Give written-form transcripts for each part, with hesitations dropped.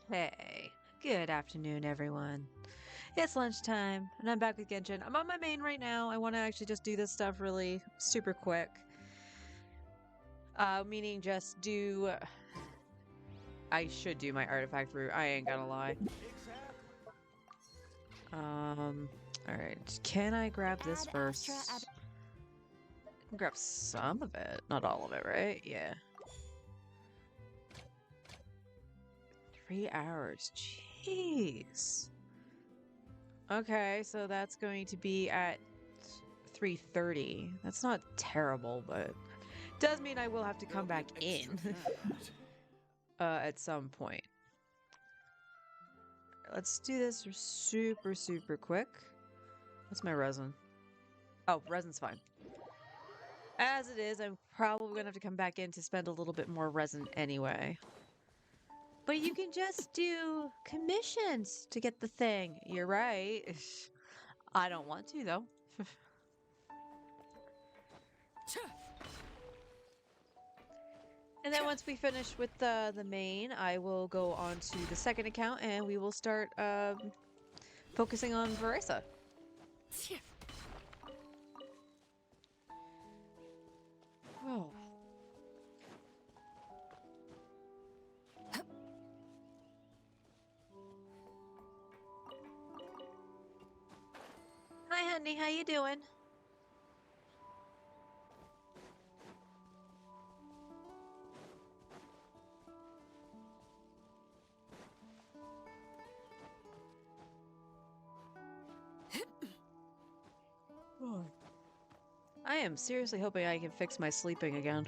Hey, good afternoon, everyone. It's lunchtime, and I'm back with Genshin. I'm on my main right now. I want to actually just do this stuff really super quick. Meaning just do. I should do my artifact route. I ain't gonna lie. Um. All right. Can I grab this first? I can grab some of it, not all of it, right? Yeah. 3 hours. Jeez. Okay, so that's going to be at 3:30. That's not terrible, but does mean I will have to come back in at some point. Let's do this super quick. What's my resin? Oh, resin's fine. As it is, I'm probably gonna have to come back in to spend a little bit more resin anyway. But you can just do commissions to get the thing. You're right. I don't want to though. And then once we finish with the main, I will go on to the second account and we will start focusing on Veresa. Oh. Hi, honey. How you doing? I am seriously hoping I can fix my sleeping again.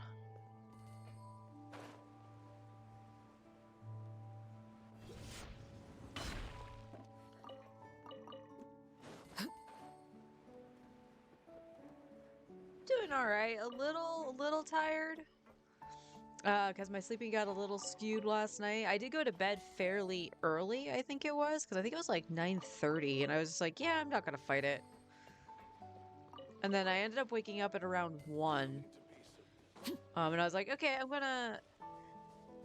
Doing all right. A little tired. Because my sleeping got a little skewed last night. I did go to bed fairly early, I think it was, because I think it was like 9:30, and I was just like, yeah, I'm not gonna fight it. And then I ended up waking up at around 1. And I was like, okay, I'm gonna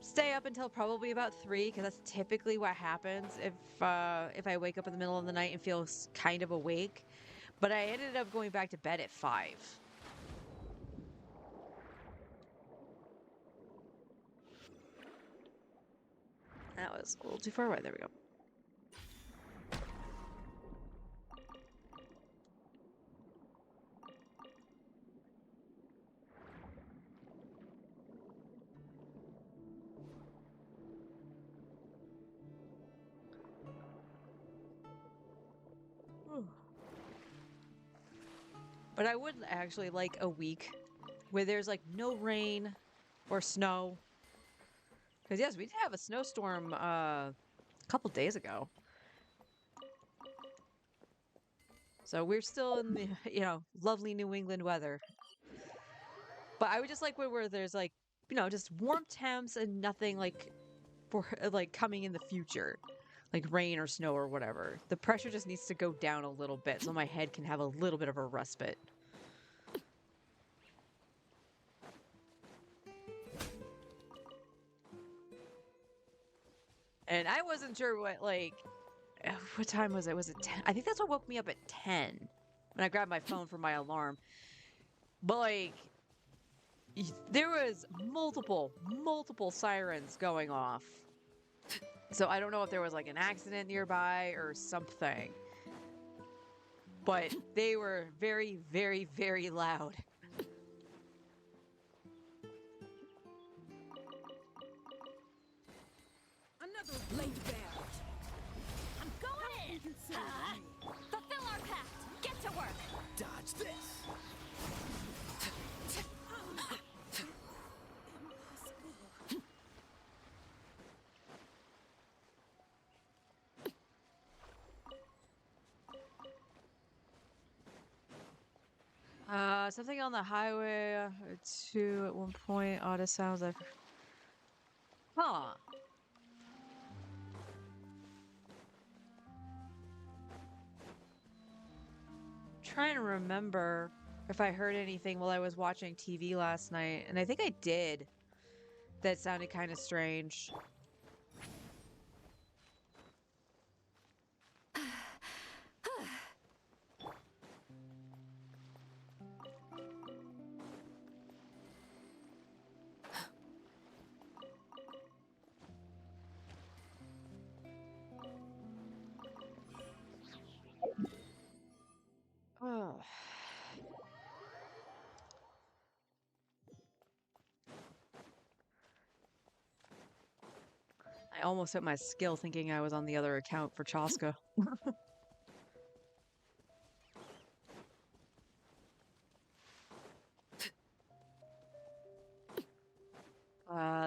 stay up until probably about 3, because that's typically what happens if I wake up in the middle of the night and feel kind of awake. But I ended up going back to bed at 5. That was a little too far away. There we go. But I would actually like a week where there's like no rain or snow. Because yes, we did have a snowstorm a couple days ago. So we're still in the, lovely New England weather. But I would just like where there's like, just warm temps and nothing like for like coming in the future, like rain or snow or whatever. The pressure just needs to go down a little bit so my head can have a little bit of a respite. And I wasn't sure what time was it? Was it 10? I think that's what woke me up at 10 when I grabbed my phone for my alarm. But like, there was multiple sirens going off. So I don't know if there was like an accident nearby or something. But they were very loud. Another blade bear. I'm going in! Fulfill our pact! Get to work! Dodge this. Something on the highway to at one point. Odd sounds like. Huh. Trying to remember if I heard anything while I was watching TV last night, and I think I did. That sounded kind of strange. almost hit my skill thinking I was on the other account for Chaska.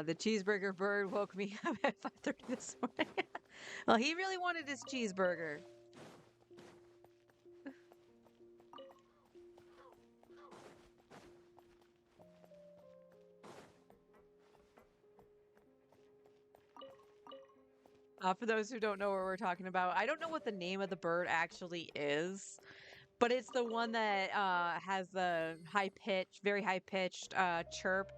The cheeseburger bird woke me up at 5:30 this morning. Well, he really wanted his cheeseburger. For those who don't know what we're talking about, I don't know what the name of the bird actually is, but it's the one that has the high pitch, very high pitched chirp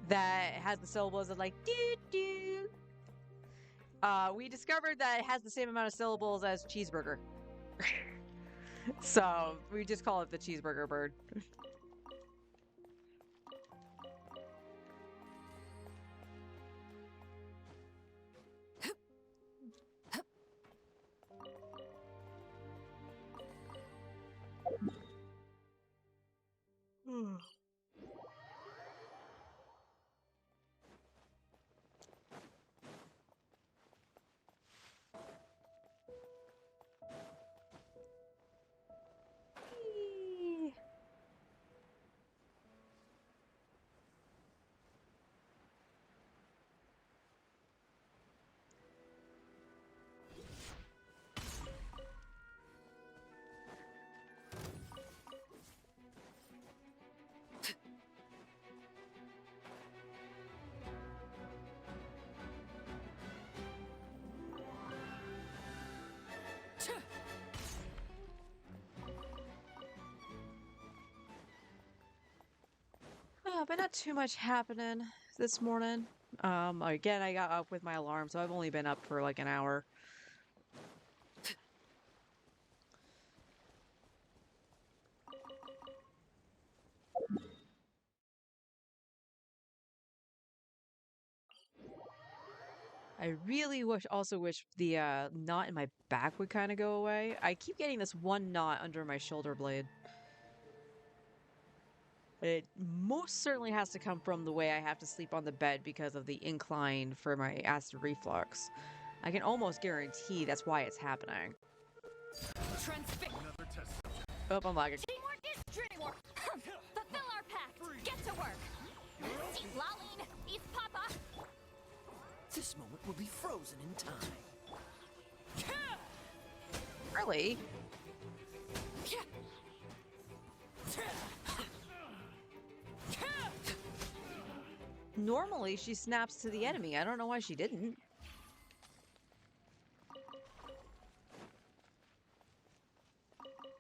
that has the syllables of like doo doo. We discovered that it has the same amount of syllables as cheeseburger. So we just call it the cheeseburger bird. But not too much happening this morning. Again, I got up with my alarm, so I've only been up for like an hour. I really also wish the knot in my back would kind of go away. I keep getting this one knot under my shoulder blade. It most certainly has to come from the way I have to sleep on the bed because of the incline for my acid reflux. I can almost guarantee that's why it's happening. Transfix. Oh, I'm lagging. Teamwork is dreamwork. Fulfill our pact. Get to work. See Laline, East Papa. This moment will be frozen in time. Really? Normally, she snaps to the enemy. I don't know why she didn't.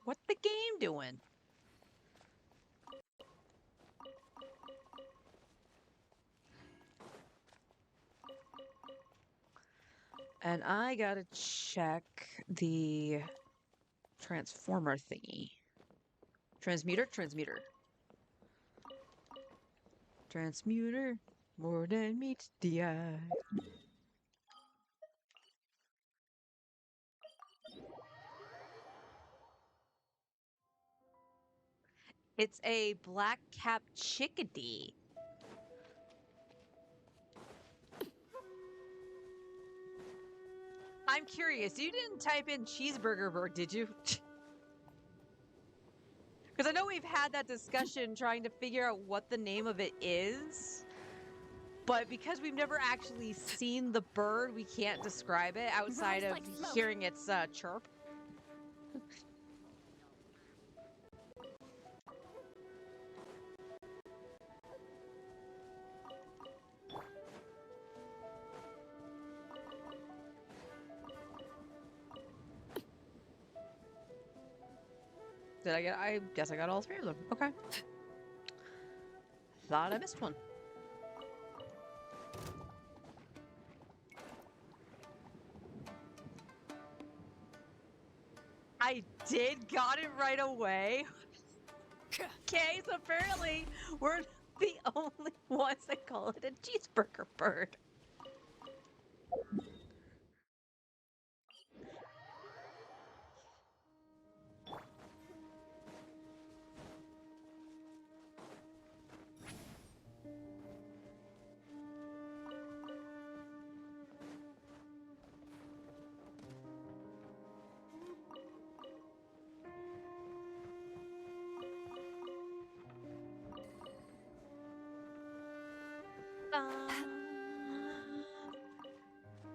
What's the game doing? And I gotta check the transformer thingy. Transmuter? Transmuter. Transmuter, more than meets the eye. It's a black-capped chickadee. I'm curious, you didn't type in cheeseburger bird, did you? Because I know we've had that discussion trying to figure out what the name of it is. But because we've never actually seen the bird, we can't describe it outside of Rise like smoke. hearing its chirp. I guess I got all three of them. Okay. Thought I missed one. I got it right away. Okay, so apparently we're the only ones that call it a cheeseburger bird.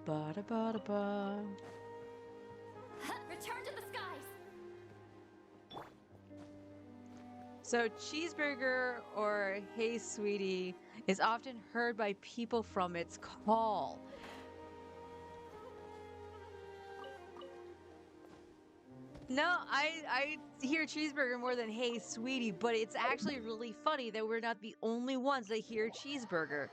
Ba da ba da ba. Return to the skies. So, cheeseburger or hey sweetie is often heard by people from its call. No, I hear cheeseburger more than hey sweetie, but it's actually really funny that we're not the only ones that hear cheeseburger.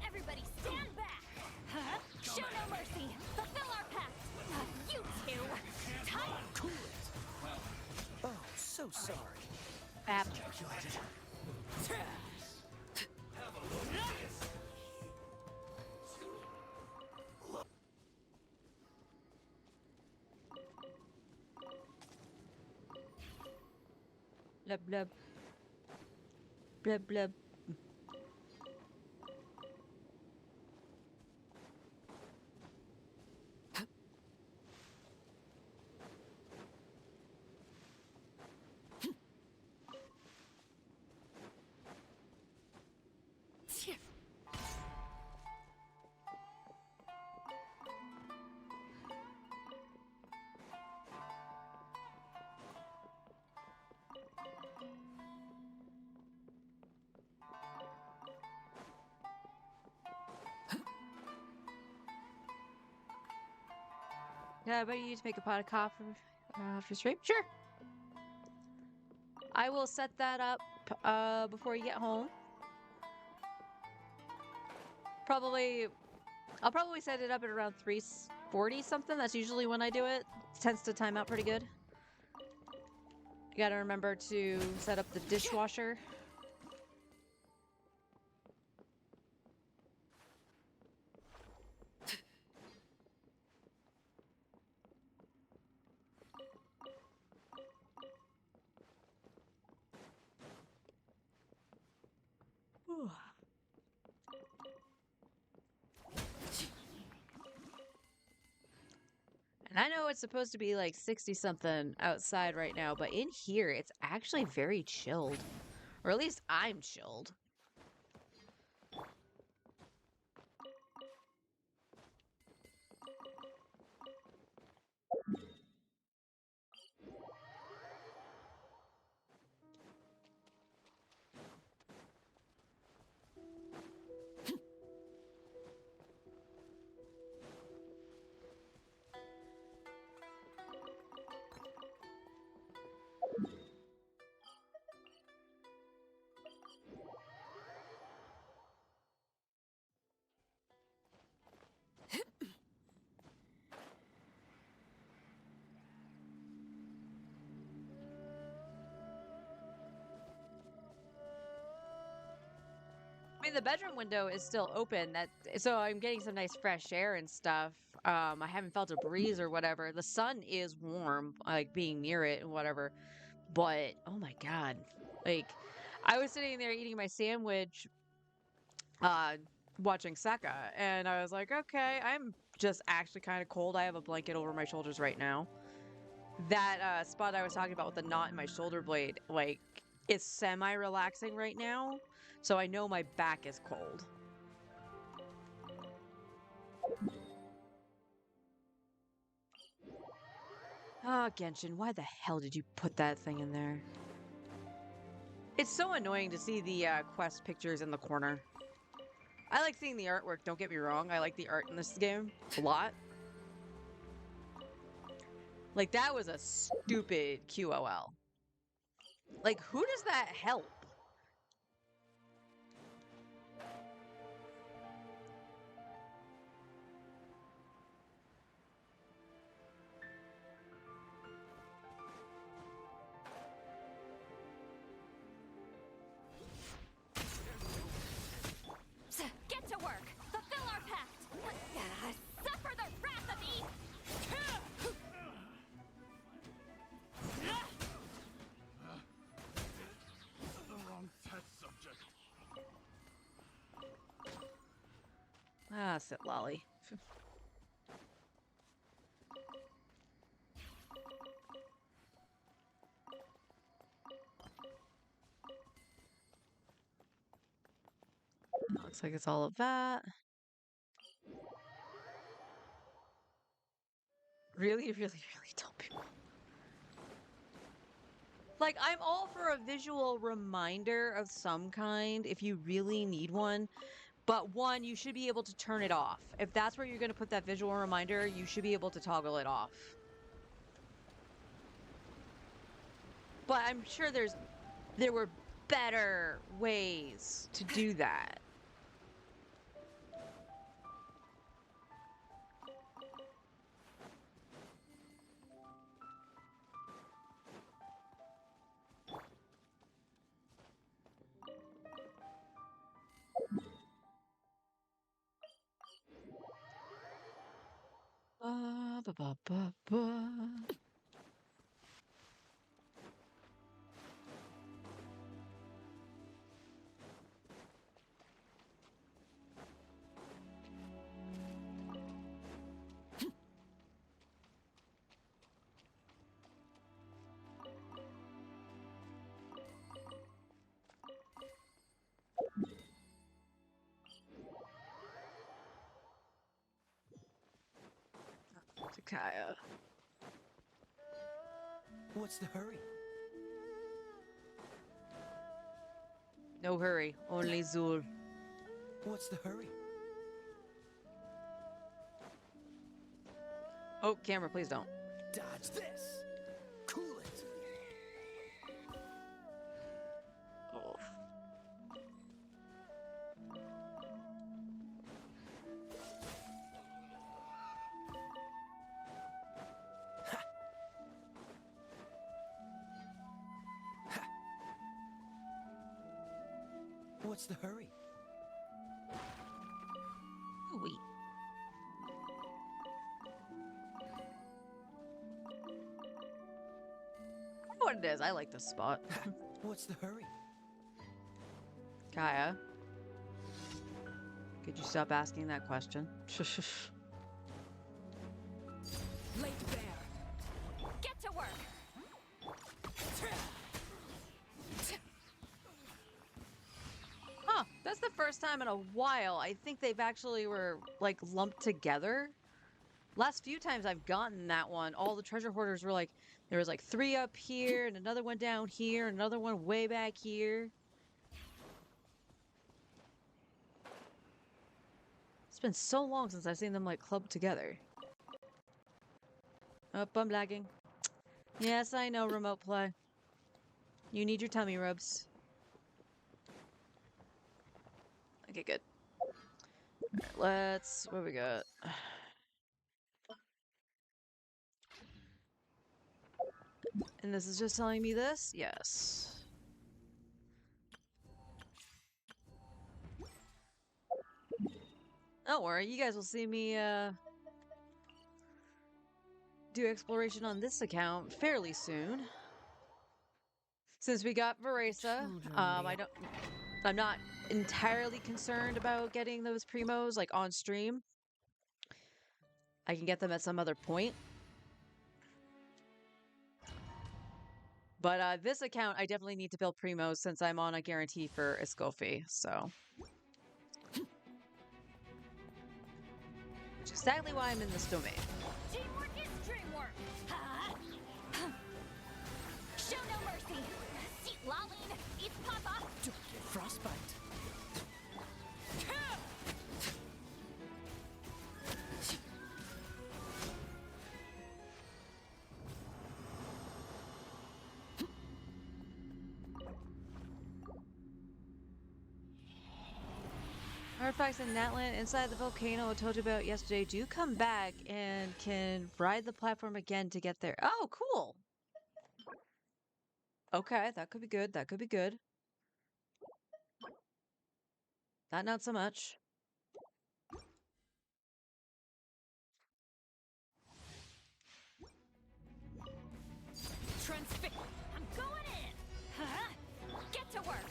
Everybody stand back. Huh? Show no mercy. Fulfill our pact. You two. Time. Cool it. Oh, so sorry. Bap. Blub blub. Blub blub. Yeah, but you need to make a pot of coffee after stream? Sure. I will set that up before you get home. I'll probably set it up at around 3:40 something. That's usually when I do it. It tends to time out pretty good. You gotta remember to set up the dishwasher. Whew. And I know it's supposed to be like 60 something outside right now, but in here it's actually very chilled. Or at least I'm chilled. I mean, the bedroom window is still open. So I'm getting some nice fresh air and stuff. I haven't felt a breeze or whatever. The sun is warm, like being near it and whatever. But oh my god, like I was sitting there eating my sandwich, uh, watching Seka, and I was like, okay, I'm just actually kind of cold. I have a blanket over my shoulders right now. That spot I was talking about with the knot in my shoulder blade, like, is semi-relaxing right now. So I know my back is cold. Oh, Genshin, why the hell did you put that thing in there? It's so annoying to see the quest pictures in the corner. I like seeing the artwork, don't get me wrong. I like the art in this game a lot. Like, that was a stupid QOL. Like, who does that help? Get to work. Fulfill our pact. Suffer the wrath of Eve. Ah, sit lolly. Looks like it's all of that. Really, really, really tell people. Like, I'm all for a visual reminder of some kind if you really need one. But one, you should be able to turn it off. If that's where you're going to put that visual reminder, you should be able to toggle it off. But I'm sure there were better ways to do that. Ba, ba, ba, ba, ba. Takaya. What's the hurry? No hurry, only Zul. What's the hurry? Oh, camera, please don't. Dodge this! Cool it! Oh. What's the hurry? Wait. I know what it is. I like this spot. What's the hurry? Kaya. Could you stop asking that question? Late bear. Get to work. Huh. That's the first time in a while I think they've actually were like lumped together. Last few times I've gotten that one, all the treasure hoarders were like, there was like 3 up here and another one down here, and another one way back here. It's been so long since I've seen them like clubbed together. Oh, I'm lagging. Yes, I know, remote play. You need your tummy rubs. Okay, good. Alright, let's... what we got? And this is just telling me this? Yes. Don't worry, you guys will see me, do exploration on this account fairly soon. Since we got Veresa, I'm not entirely concerned about getting those primos, like, on stream. I can get them at some other point. But this account, I definitely need to build primos since I'm on a guarantee for Escoffi, so. Which is exactly why I'm in this domain. Teamwork is dreamwork. Show no mercy. Seat Laline, eat Papa. Don't get frostbite. Artifacts in Natlan inside the volcano I told you about yesterday do come back and can ride the platform again to get there. Oh, cool. Okay, that could be good. That could be good. That not so much. Transfix. I'm going in. Huh? Get to work.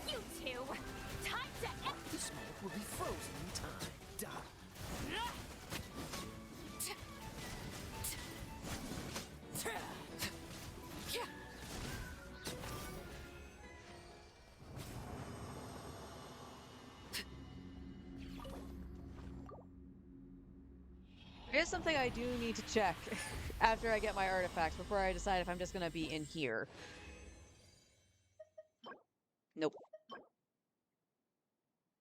You two. Time to This moment will be frozen in time. Here's something I do need to check after I get my artifacts before I decide if I'm just gonna be in here. Nope.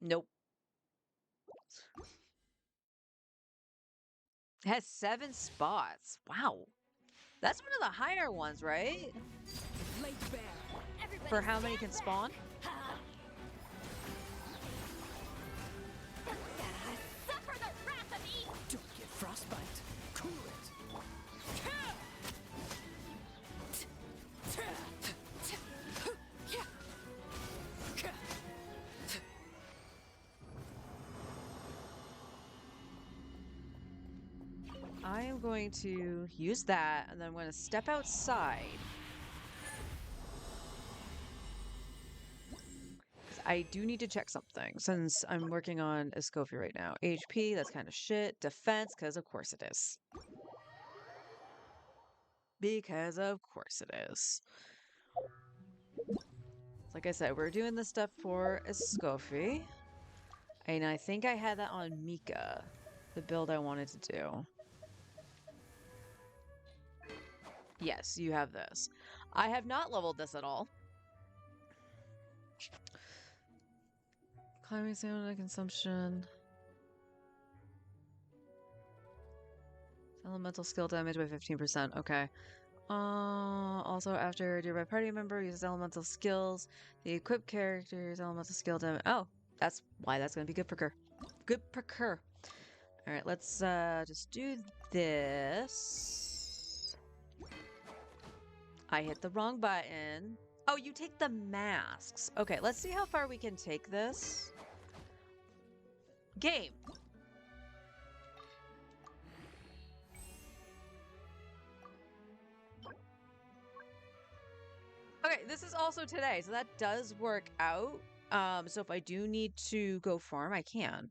Nope. It has 7 spots. Wow. That's one of the higher ones, right? Laid bare. Everybody For how many stand can spawn? back. Suffer the wrath of Eve. Don't get frostbite. Cool it. I am going to use that, and then I'm going to step outside. 'Cause I do need to check something, since I'm working on Escoffier right now. HP, that's kind of shit. Defense, because of course it is. Because of course it is. Like I said, we're doing this stuff for Escoffi. And I think I had that on Mika, the build I wanted to do. Yes, you have this. I have not leveled this at all. Climbing stamina consumption. Elemental skill damage by 15%. Okay. Also, after a nearby party member uses elemental skills, the equipped character's elemental skill damage. Oh, that's why that's gonna be good for Kerr. Good for Kerr. All right, let's just do this. I hit the wrong button. Oh, you take the masks. Okay, let's see how far we can take this. Game. Okay, this is also today, so that does work out. So if I do need to go farm, I can.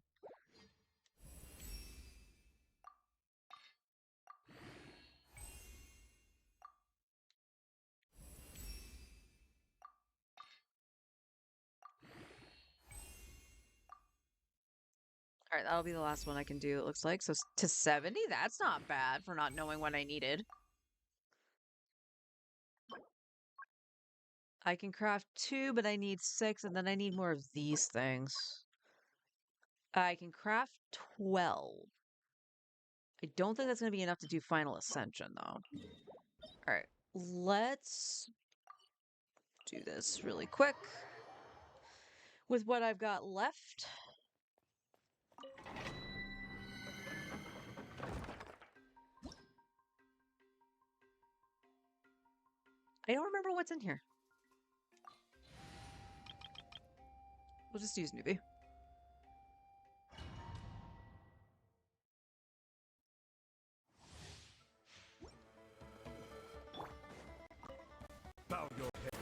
All right, that'll be the last one I can do, it looks like. So to 70, that's not bad for not knowing what I needed. I can craft 2, but I need 6, and then I need more of these things. I can craft 12. I don't think that's going to be enough to do Final Ascension, though. All right, let's do this really quick with what I've got left. I don't remember what's in here. We'll just use newbie. Bow your head.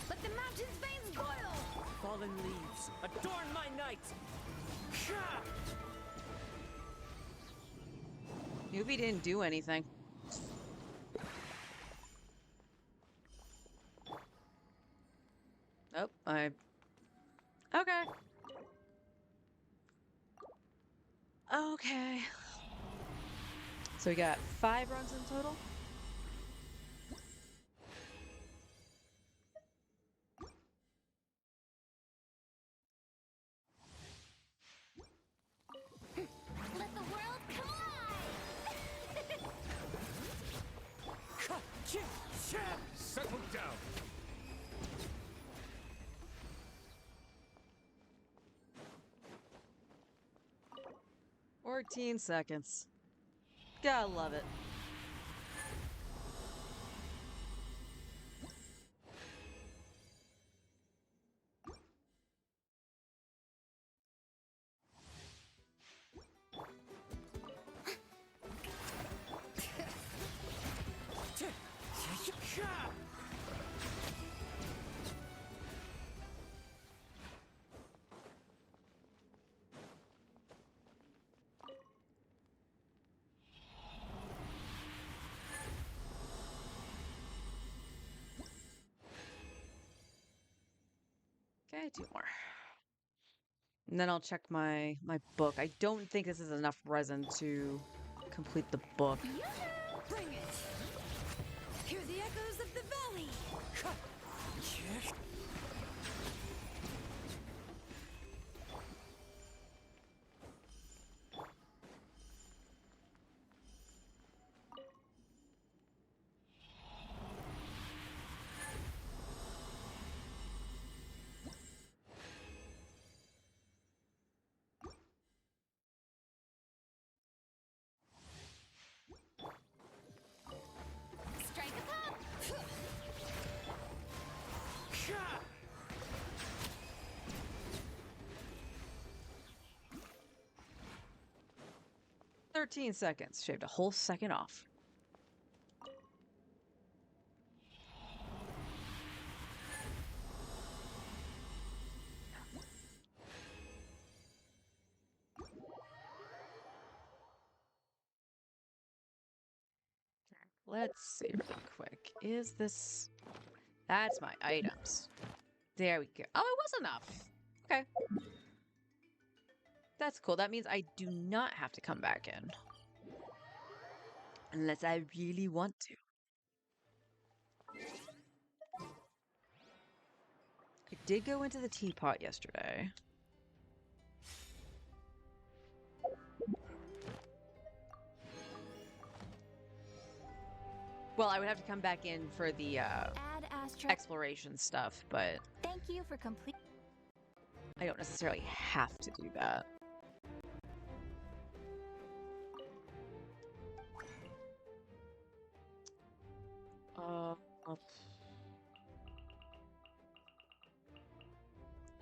Let the mountain's veins boil. Fallen leaves, adorn my night. Newbie didn't do anything. Nope, Okay. Okay. So we got 5 runs in total. Let the world collide. Settle down. 14 seconds. Gotta love it. 2 more. And then I'll check my book. I don't think this is enough resin to complete the book. Bring it! Hear the echoes of the valley! Check. Strike a pop! 13 seconds. Shaved a whole second off. Let's see really quick. Is this... That's my items. There we go. Oh, it was enough. Okay. That's cool. That means I do not have to come back in. Unless I really want to. I did go into the teapot yesterday. Well, I would have to come back in for the Add Astra. exploration stuff, but Thank you for complete. I don't necessarily have to do that.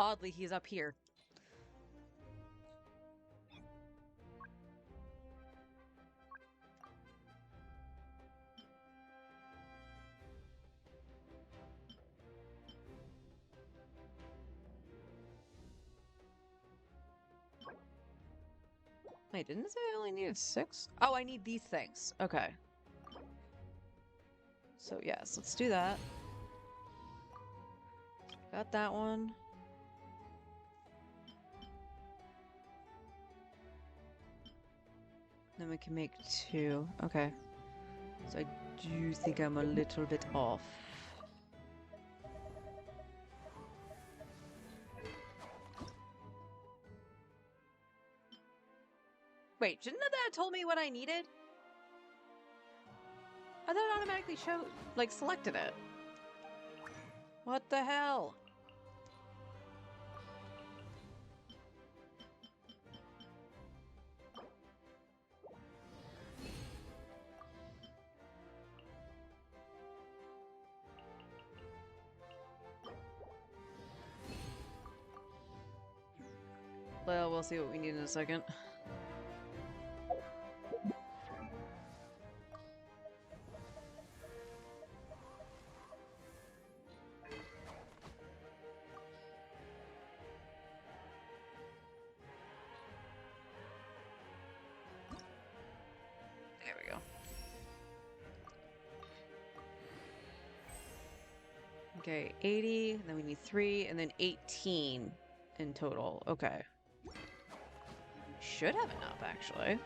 Oddly, he's up here. Wait, didn't it say I only needed 6? Oh, I need these things. Okay. So yes, let's do that. Got that one. Then we can make 2. Okay. So I do think I'm a little bit off. Wait, shouldn't that have told me what I needed? I thought it automatically showed, like, selected it. What the hell? Well, we'll see what we need in a second. There we go. Okay, 80, then we need 3, and then 18 in total. Okay. Should have enough, actually.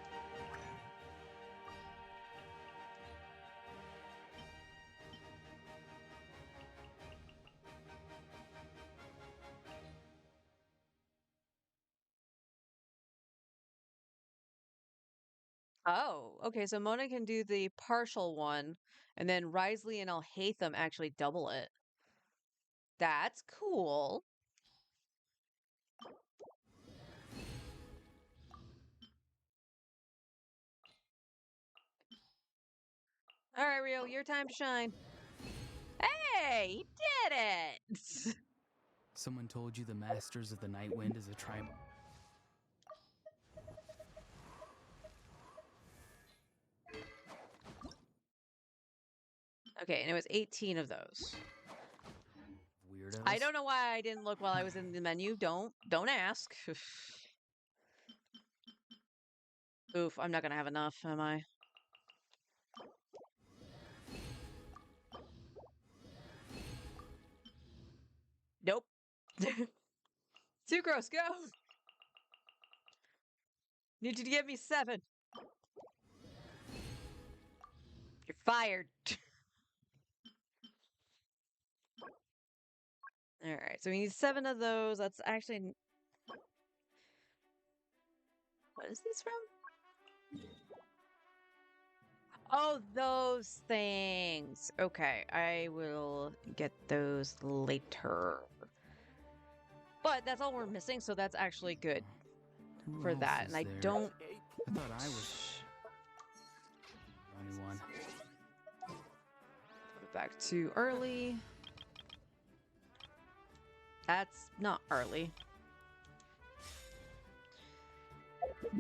Oh, okay, so Mona can do the partial one, and then Risley and Alhaitham actually double it. That's cool. All right, Rio, your time to shine. Hey, he did it! Someone told you the Masters of the Night Wind is a tribe. Okay, and it was 18 of those. Weirdos. I don't know why I didn't look while I was in the menu. Don't ask. Oof, I'm not gonna have enough, am I? Nope. Sucrose, go! Need you to give me 7. You're fired. Alright, so we need 7 of those. That's actually... What is this from? Oh, those things. Okay, I will get those later. But that's all we're missing, so that's actually good Who for else that. is And I there? don't... I thought I was the only one. Put it back to early. That's not early. With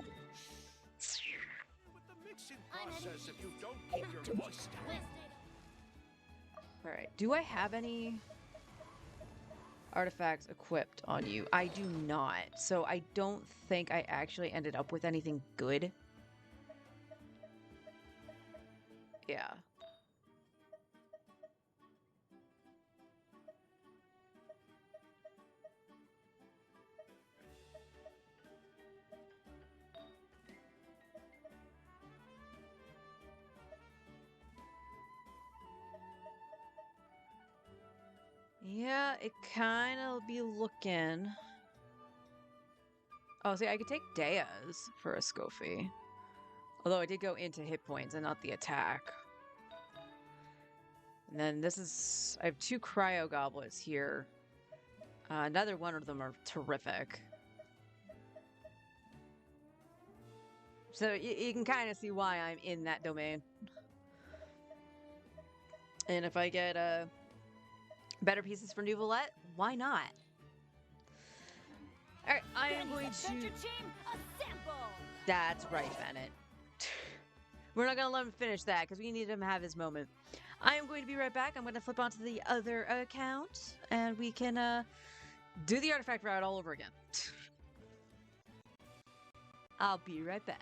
the mixing I'm in. process if you don't keep your voice down. Listed. Alright, do I have any artifacts equipped on you? I do not. So I don't think I actually ended up with anything good. Yeah. Yeah, it kind of be looking. Oh, see, I could take Dea's for a Scoffy. Although I did go into hit points and not the attack. And then this is... I have 2 Cryo Goblets here. Neither one of them are terrific. So you can kind of see why I'm in that domain. And if I get better pieces for Nuvolette, why not? Alright, I am going Benny's to... Adventure Team, a sample. That's right, Bennett. We're not going to let him finish that because we need him to have his moment. I am going to be right back. I'm going to flip onto the other account and we can do the artifact route all over again. I'll be right back.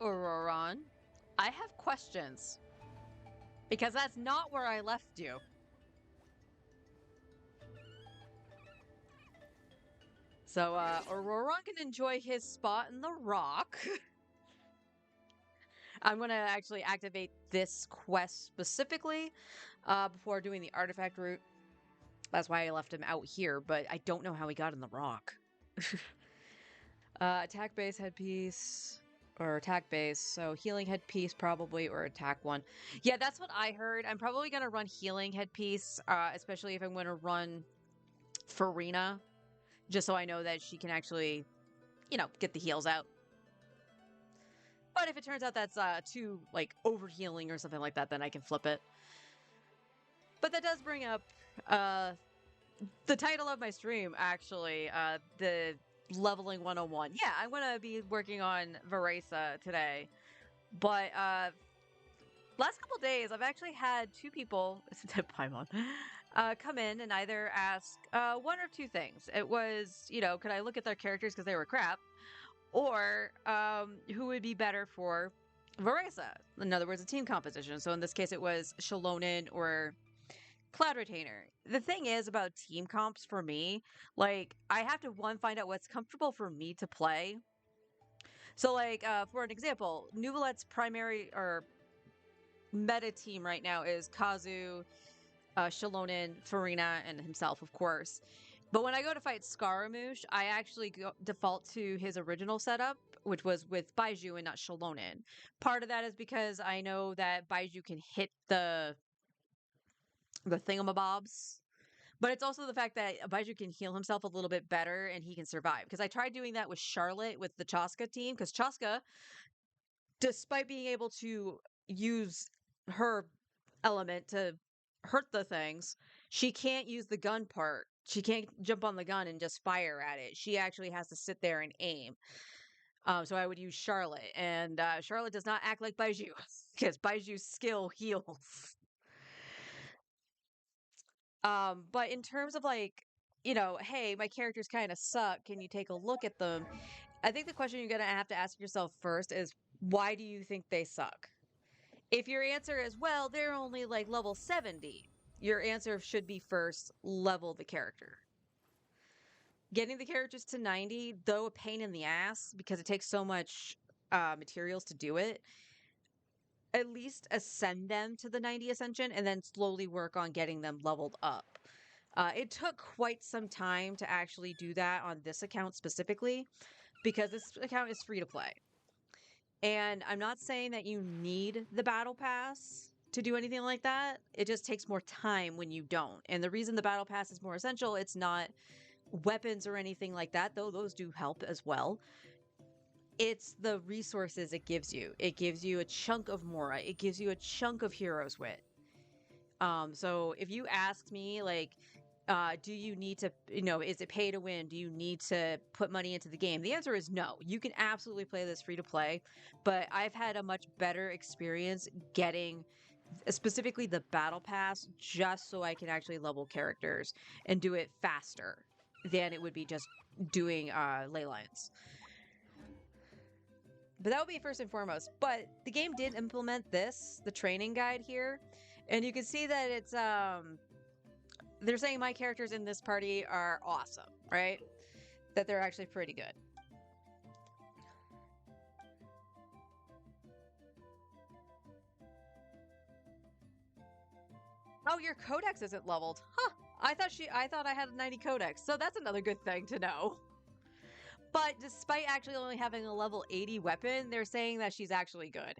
Auroron, I have questions because that's not where I left you. So, Auroron can enjoy his spot in the rock. I'm gonna actually activate this quest specifically before doing the artifact route. That's why I left him out here, but I don't know how he got in the rock. Attack base headpiece or attack base. So healing headpiece probably or attack one. Yeah, that's what I heard. I'm probably gonna run healing headpiece, especially if I'm gonna run Farina, just so I know that she can actually, you know, get the heals out. But if it turns out that's too like over healing or something like that, then I can flip it. But that does bring up the title of my stream, actually, the leveling 101. Yeah, I'm gonna be working on Varesa today. But last couple days, I've actually had two people, Paimon, come in and either ask one or two things. It was, you know, could I look at their characters because they were crap, or who would be better for Varesa? In other words, a team composition. So in this case, it was Shalonen or Cloud Retainer. The thing is about team comps for me, like I have to one find out what's comfortable for me to play. So like for an example, Nuvolet's primary or meta team right now is Kazu, Shalonen, Farina, and himself, of course. But when I go to fight Scaramouche, I actually default to his original setup, which was with Baiju and not Shalonen. Part of that is because I know that Baiju can hit the thingamabobs. But it's also the fact that Baiju can heal himself a little bit better and he can survive. Because I tried doing that with Charlotte with the Chaska team. Because Chaska, despite being able to use her element to hurt the things, she can't use the gun part. She can't jump on the gun and just fire at it. She actually has to sit there and aim. So I would use Charlotte. And Charlotte does not act like Baiju. Because Baiju's skill heals. But in terms of like, you know, hey, my characters kind of suck. Can you take a look at them? I think the question you're gonna have to ask yourself first is why do you think they suck? If your answer is, well, they're only like level 70, your answer should be first level the character. Getting the characters to 90, though a pain in the ass because it takes so much materials to do it, at least ascend them to the 90 ascension and then slowly work on getting them leveled up. It took quite some time to actually do that on this account specifically because this account is free to play. And I'm not saying that you need the battle pass to do anything like that. It just takes more time when you don't. And the reason the battle pass is more essential, it's not weapons or anything like that, though those do help as well. It's the resources it gives you. It gives you a chunk of Mora. It gives you a chunk of Hero's Wit. So if you asked me, like, do you need to, you know, is it pay to win? Do you need to put money into the game? The answer is no. You can absolutely play this free to play, but I've had a much better experience getting specifically the battle pass just so I can actually level characters and do it faster than it would be just doing ley lines. But that would be first and foremost. But the game did implement this, the training guide here, and you can see that it's they're saying my characters in this party are awesome, right? That they're actually pretty good. Oh, your codex isn't leveled. Huh. I thought I had a 90 codex, so that's another good thing to know. But despite actually only having a level 80 weapon, they're saying that she's actually good.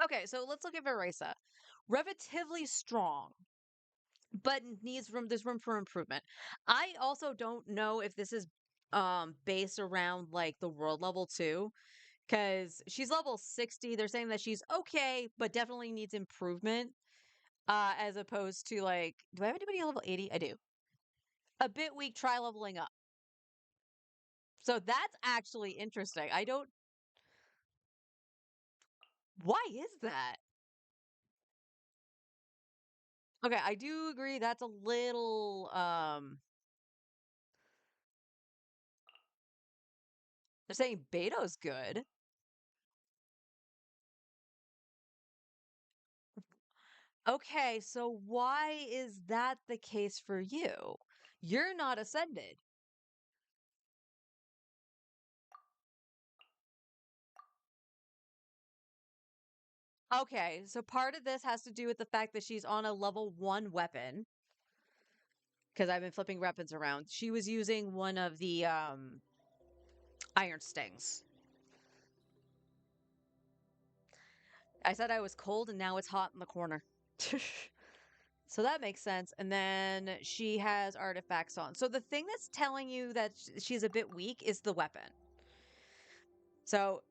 Okay, so let's look at Varesa. Relatively strong, but needs room. There's room for improvement. I also don't know if this is based around like the world level too, because she's level 60. They're saying that she's okay, but definitely needs improvement. As opposed to like, do I have anybody level 80? I do. A bit weak. Try leveling up. So that's actually interesting. I don't. Why is that? Okay, I do agree that's a little They're saying Beto's good. Okay, so why is that the case for you? You're not ascended. Okay, so part of this has to do with the fact that she's on a level 1 weapon. Because I've been flipping weapons around. She was using one of the iron stings. I said I was cold and now it's hot in the corner. So that makes sense. And then she has artifacts on. So the thing that's telling you that she's a bit weak is the weapon. So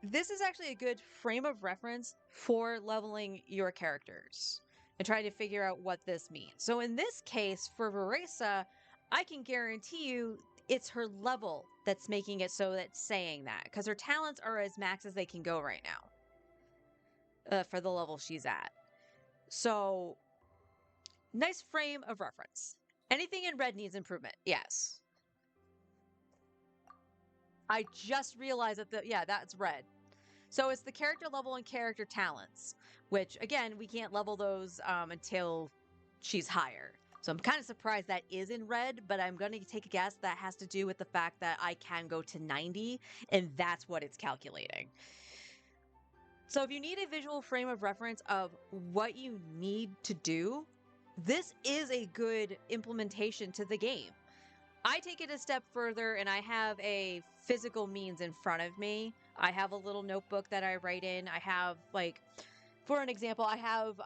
this is actually a good frame of reference for leveling your characters and trying to figure out what this means. So in this case, for Veresa, I can guarantee you it's her level that's making it so that's saying that, because her talents are as max as they can go right now for the level she's at. So nice frame of reference. Anything in red needs improvement. Yes. I just realized that that's red. So it's the character level and character talents, which again, we can't level those until she's higher. So I'm kind of surprised that is in red, but I'm going to take a guess that has to do with the fact that I can go to 90, and that's what it's calculating. So if you need a visual frame of reference of what you need to do, this is a good implementation to the game. I take it a step further and I have a physical means in front of me. I have a little notebook that I write in. I have, like, for an example, I have,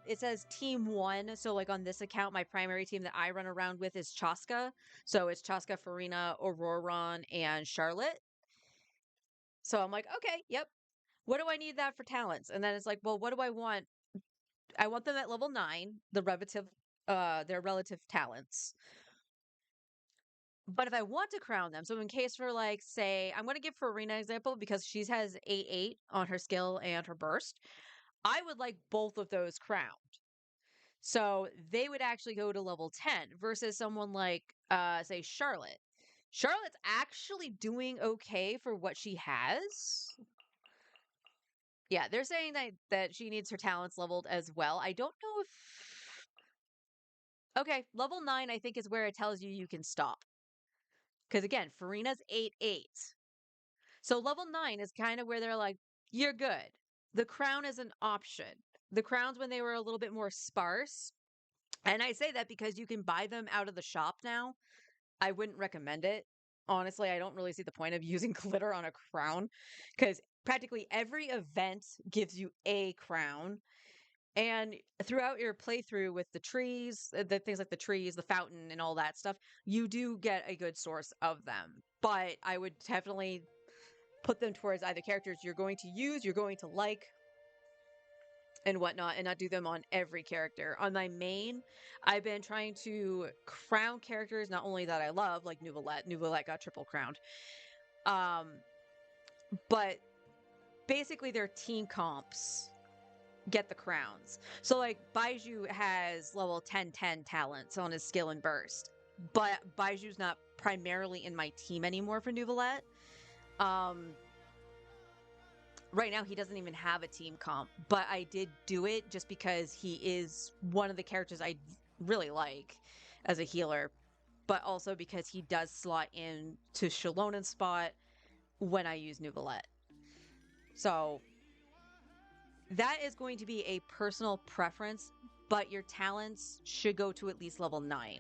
it says team 1. So like on this account, my primary team that I run around with is Chaska. So it's Chaska, Farina, Auroron, and Charlotte. So I'm like, okay, yep. What do I need that for talents? And then it's like, well, what do I want? I want them at level 9, their relative talents. But if I want to crown them, so in case for, like, say, I'm going to give Farina an example because she has 8/8 on her skill and her burst. I would like both of those crowned. So they would actually go to level 10 versus someone like, say, Charlotte. Charlotte's actually doing okay for what she has. Yeah, they're saying that she needs her talents leveled as well. I don't know if... Okay, level 9 I think is where it tells you can stop. Because again, Farina's 8/8. So level 9 is kind of where they're like, you're good. The crown is an option. The crowns, when they were a little bit more sparse, and I say that because you can buy them out of the shop now. I wouldn't recommend it. Honestly, I don't really see the point of using glitter on a crown because practically every event gives you a crown. And throughout your playthrough with the trees, the things like the trees, the fountain, and all that stuff, you do get a good source of them. But I would definitely put them towards either characters you're going to use, you're going to like, and whatnot, and not do them on every character. On my main, I've been trying to crown characters not only that I love, like Neuvillette. Neuvillette got triple crowned. But basically their team comps get the crowns. So like Baizhu has level 10/10 talents on his skill and burst. But Baiju's not primarily in my team anymore for Neuvillette. Right now, he doesn't even have a team comp, but I did do it just because he is one of the characters I really like as a healer, but also because he does slot in to Shalonen's spot when I use Neuvillette. So that is going to be a personal preference, but your talents should go to at least level 9.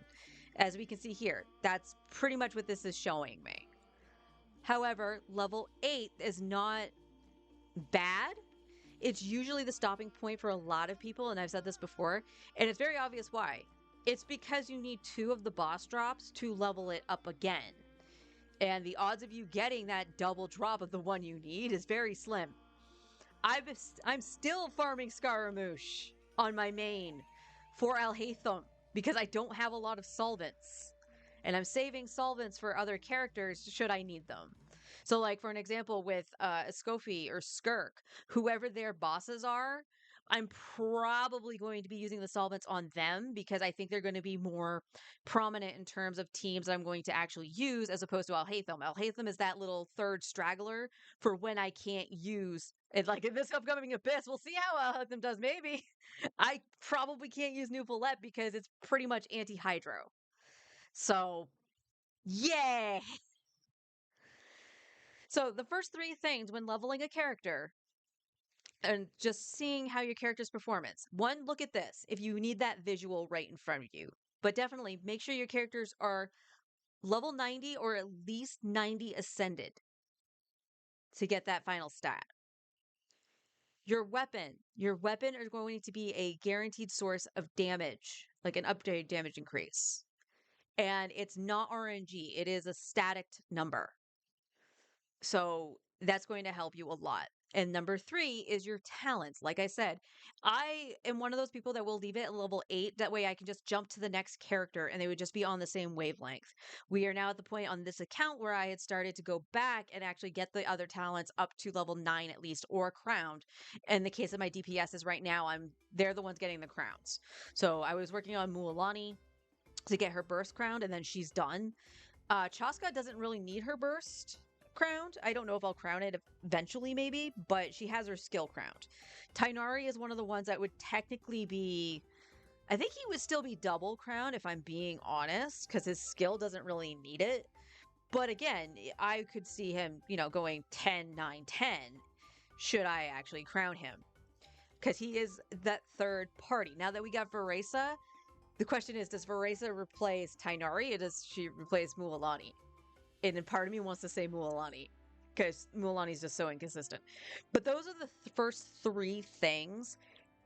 As we can see here, that's pretty much what this is showing me. However, level 8 is not bad. It's usually the stopping point for a lot of people, and I've said this before, and it's very obvious why. It's because you need 2 of the boss drops to level it up again. And the odds of you getting that double drop of the one you need is very slim. I'm still farming Scaramouche on my main for Alhaitham because I don't have a lot of solvents. And I'm saving solvents for other characters should I need them. So like for an example with Escoffi or Skirk, whoever their bosses are, I'm probably going to be using the solvents on them because I think they're going to be more prominent in terms of teams I'm going to actually use as opposed to Alhaitham. Alhaitham is that little third straggler for when I can't use it. Like in this upcoming Abyss, we'll see how Alhaitham does. Maybe I probably can't use New Follette because it's pretty much anti-hydro. So, yay! So the first three things when leveling a character and just seeing how your character's performance. One, look at this if you need that visual right in front of you. But definitely make sure your characters are level 90 or at least 90 ascended to get that final stat. Your weapon is going to be a guaranteed source of damage, like an upgrade damage increase. And it's not RNG, it is a static number. So that's going to help you a lot. And number 3 is your talents. Like I said, I am one of those people that will leave it at level 8. That way I can just jump to the next character and they would just be on the same wavelength. We are now at the point on this account where I had started to go back and actually get the other talents up to level 9 at least, or crowned. In the case of my DPSs right now, they're the ones getting the crowns. So I was working on Mualani to get her burst crowned, and then she's done. Chaska doesn't really need her burst crowned. I don't know if I'll crown it eventually, maybe, but she has her skill crowned. Tainari is one of the ones that would technically be, I think he would still be double crowned if I'm being honest, because his skill doesn't really need it. But again, I could see him, going 10, 9, 10 should I actually crown him, because he is that third party. Now that we got Veresa, the question is, does Veresa replace Tainari or does she replace Mualani? And then part of me wants to say Mualani because Mualani is just so inconsistent. But those are the first 3 things.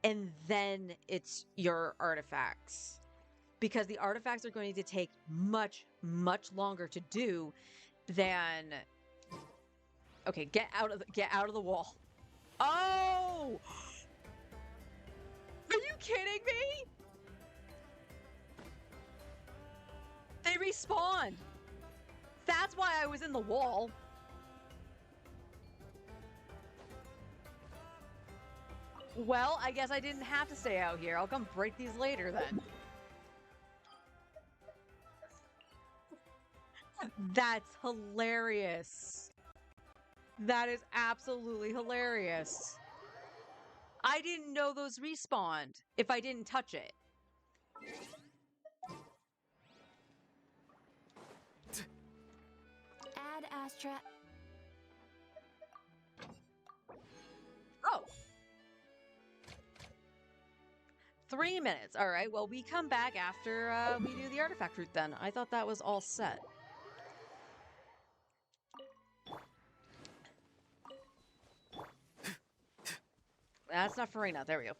And then it's your artifacts. Because the artifacts are going to take much, much longer to do than... Okay, get out of the wall. Oh! Are you kidding me? They respawned. That's why I was in the wall. Well, I guess I didn't have to stay out here. I'll come break these later then. That's hilarious. That is absolutely hilarious. I didn't know those respawned if I didn't touch it. Add Astra. Oh. 3 minutes. All right. Well, we come back after we do the artifact route then. I thought that was all set. That's not Farina. There we go.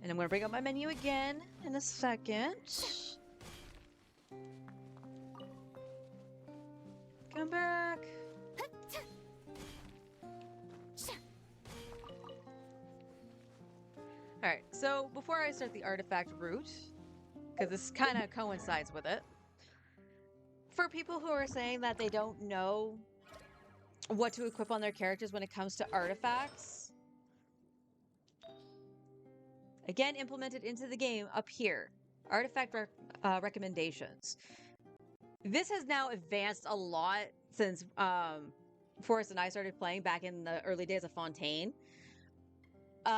And I'm going to bring up my menu again in a second. Come back. Alright, so before I start the artifact route, because this kind of coincides with it, for people who are saying that they don't know what to equip on their characters when it comes to artifacts, again, implemented into the game up here. Artifact recommendations. This has now advanced a lot since Forrest and I started playing back in the early days of Fontaine.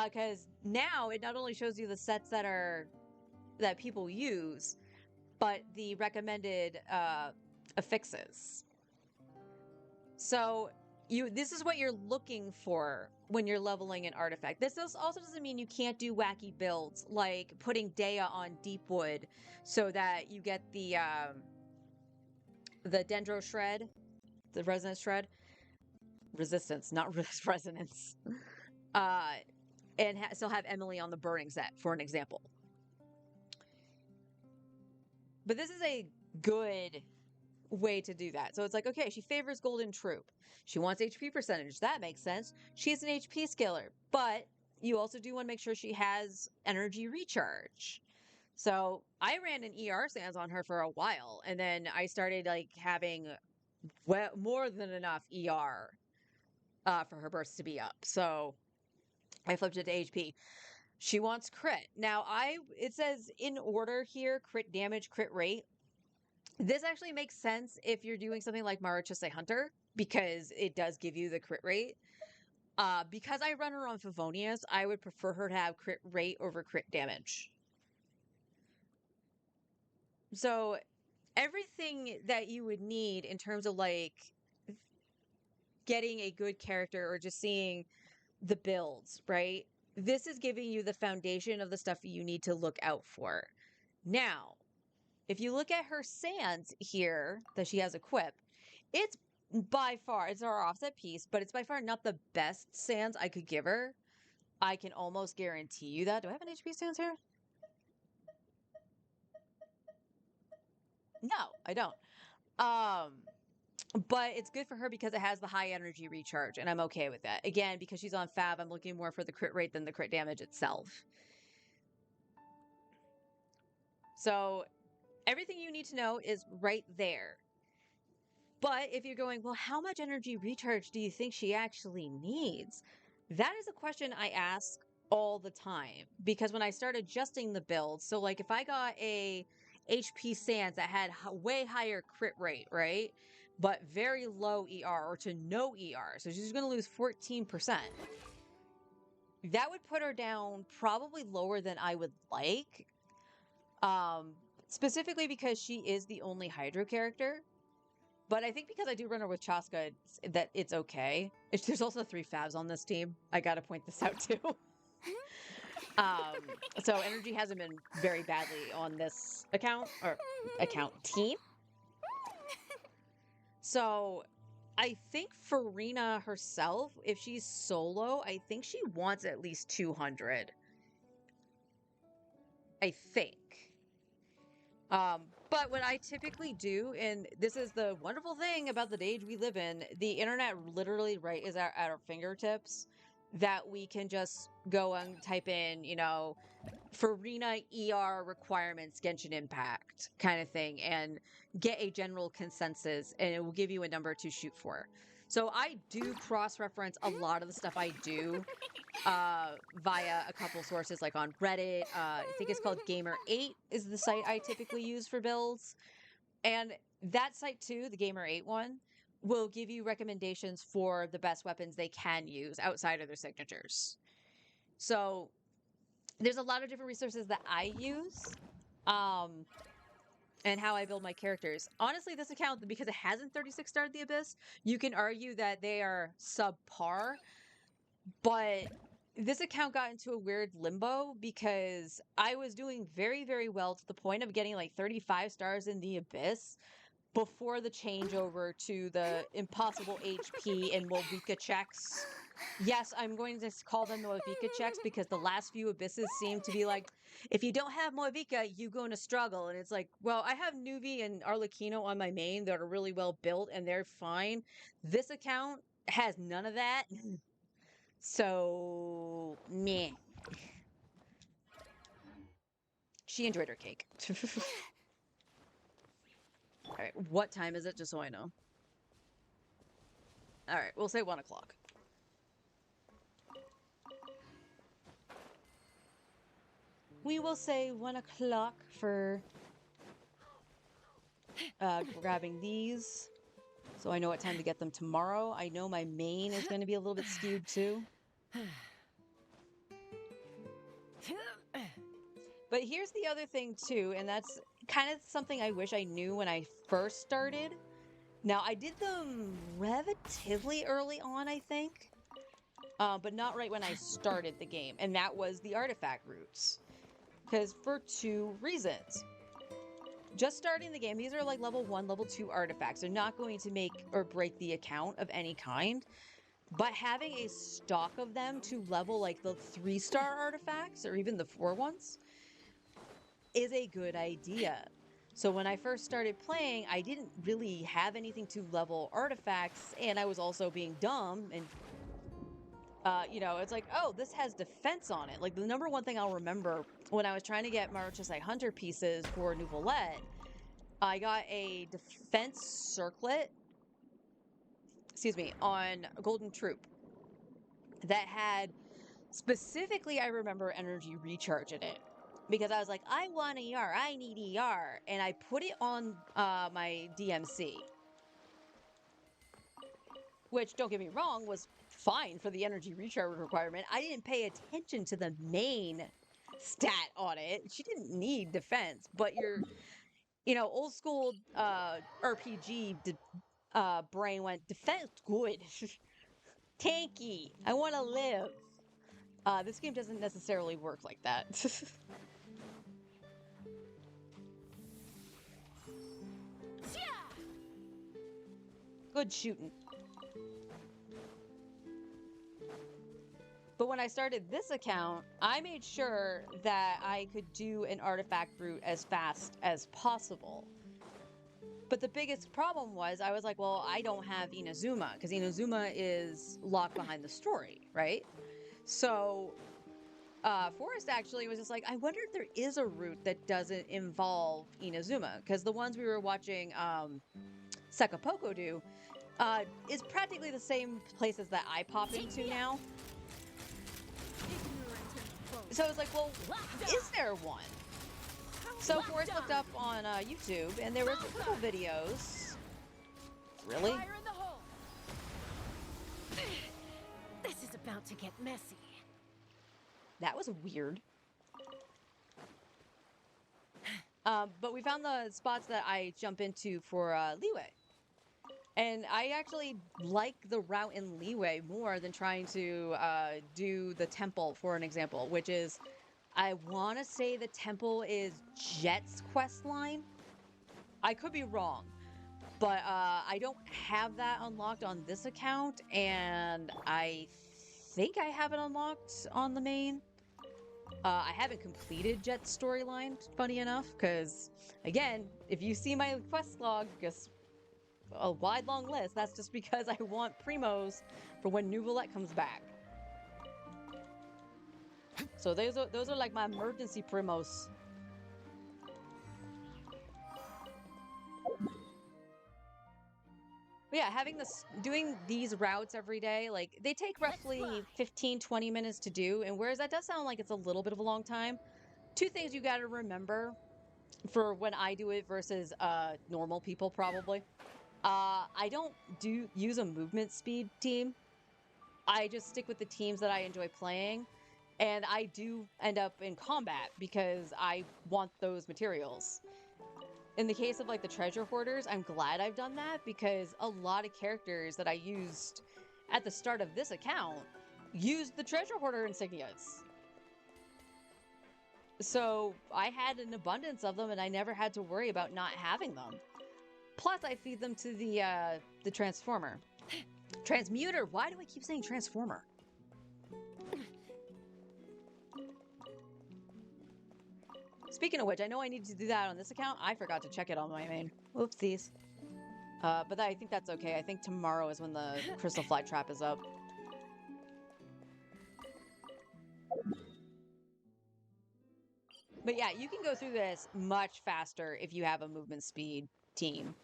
Because now it not only shows you the sets that people use, but the recommended affixes. So this is what you're looking for when you're leveling an artifact. This also doesn't mean you can't do wacky builds, like putting Dea on Deepwood so that you get the Dendro Shred, the Resonance Shred. Resistance, not resonance. And still have Emily on the Burning set, for an example. But this is a good way to do that. So it's like, okay, she favors Golden Troop. She wants HP percentage. That makes sense. She's an HP scaler, but you also do want to make sure she has energy recharge. So I ran an ER stance on her for a while, and then I started like having well, more than enough ER for her burst to be up. So I flipped it to HP. She wants crit. Now it says in order here, crit damage, crit rate. This actually makes sense if you're doing something like Marachise Hunter, because it does give you the crit rate. Because I run her on Favonius, I would prefer her to have crit rate over crit damage. So everything that you would need in terms of like getting a good character or just seeing the builds, right? This is giving you the foundation of the stuff you need to look out for. Now, if you look at her sands here that she has equipped, it's by far, it's our offset piece, but it's by far not the best sands I could give her. I can almost guarantee you that. Do I have an HP sands here? No, I don't. But it's good for her because it has the high energy recharge, and I'm okay with that. Again, because she's on Fab, I'm looking more for the crit rate than the crit damage itself. So everything you need to know is right there. But if you're going, well, how much energy recharge do you think she actually needs? That is a question I ask all the time, because when I start adjusting the build, so like if I got a HP Sans that had way higher crit rate, right? But very low ER or to no ER, so she's going to lose 14%. That would put her down probably lower than I would like. Specifically because she is the only Hydro character. But I think because I do run her with Chaska, that it's okay. There's also 3 Fabs on this team. I gotta point this out too. So energy hasn't been very badly on this account, or account team. So I think Farina herself, if she's solo, I think she wants at least 200. I think. But what I typically do, and this is the wonderful thing about the age we live in, the internet literally right is at our fingertips, that we can just go and type in, you know, Farina ER requirements, Genshin Impact kind of thing, and get a general consensus, and it will give you a number to shoot for. So I do cross-reference a lot of the stuff I do via a couple sources, like on Reddit. I think it's called Gamer8 is the site I typically use for builds. And that site too, the Gamer8 one, will give you recommendations for the best weapons they can use outside of their signatures. So there's a lot of different resources that I use. And how I build my characters. Honestly, this account, because it hasn't 36 starred the Abyss, you can argue that they are subpar. But this account got into a weird limbo because I was doing very, very well to the point of getting like 35 stars in the Abyss before the changeover to the impossible HP and Movica checks. Yes, I'm going to call them Movica checks because the last few Abysses seem to be like, if you don't have Movica, you're going to struggle. And it's like, well, I have Nuvi and Arlecchino on my main that are really well built and they're fine. This account has none of that. So, meh. She enjoyed her cake. All right, what time is it, just so I know? All right, we'll say 1 o'clock. We will say 1 o'clock for grabbing these, so I know what time to get them tomorrow. I know my main is going to be a little bit skewed too. But here's the other thing too, and that's kind of something I wish I knew when I first started. Now, I did them relatively early on, I think, but not right when I started the game, and that was the artifact routes. Because for 2 reasons. Just starting the game, these are like level 1, level 2 artifacts. They're not going to make or break the account of any kind. But having a stock of them to level like the 3-star artifacts or even the 4 ones is a good idea. So when I first started playing, I didn't really have anything to level artifacts, and I was also being dumb and you know, it's like, oh, this has defense on it. Like, the number one thing I'll remember when I was trying to get Marachise Hunter pieces for Neuvillette, I got a defense circlet excuse me, on Golden Troop that had specifically, I remember energy recharge in it because I was like, I want ER, I need ER, and I put it on my DMC, which, don't get me wrong, was fine for the energy recharge requirement. I didn't pay attention to the main stat on it. She didn't need defense, but old school RPG brain went defense good, tanky. I want to live. This game doesn't necessarily work like that. Good shooting. But when I started this account, I made sure that I could do an artifact route as fast as possible. But the biggest problem was I was like, well, I don't have Inazuma, because Inazuma is locked behind the story, right? So Forrest actually was just like, I wonder if there is a route that doesn't involve Inazuma, because the ones we were watching Sekapoko do is practically the same places that I pop into now. So I was like, well, is there one? So Forrest looked up on YouTube, and there was a couple videos. Really? Fire in the hole. This is about to get messy. That was weird. But we found the spots that I jump into for Leeway. And I actually like the route in Leeway more than trying to do the temple, for an example, which is, I want to say the temple is Jet's quest line. I could be wrong, but I don't have that unlocked on this account, and I think I have it unlocked on the main. I haven't completed Jet's storyline, funny enough, because, again, if you see my quest log, just a wide, long list, that's just because I want Primos for when New Roulette comes back. So those are like my emergency Primos. But yeah, doing these routes every day, like, they take roughly 15-20 minutes to do, and whereas that does sound like it's a little bit of a long time, two things you got to remember for when I do it versus normal people probably. I don't use a movement speed team. I just stick with the teams that I enjoy playing, and I do end up in combat because I want those materials. In the case of like the treasure hoarders, I'm glad I've done that because a lot of characters that I used at the start of this account used the treasure hoarder insignias. So I had an abundance of them and I never had to worry about not having them. Plus I feed them to the transformer. Transmuter, why do I keep saying transformer? Speaking of which, I know I need to do that on this account. I forgot to check it on my main. Whoopsies. But I think that's okay. I think tomorrow is when the Crystal Fly Trap is up. But yeah, you can go through this much faster if you have a movement speed team.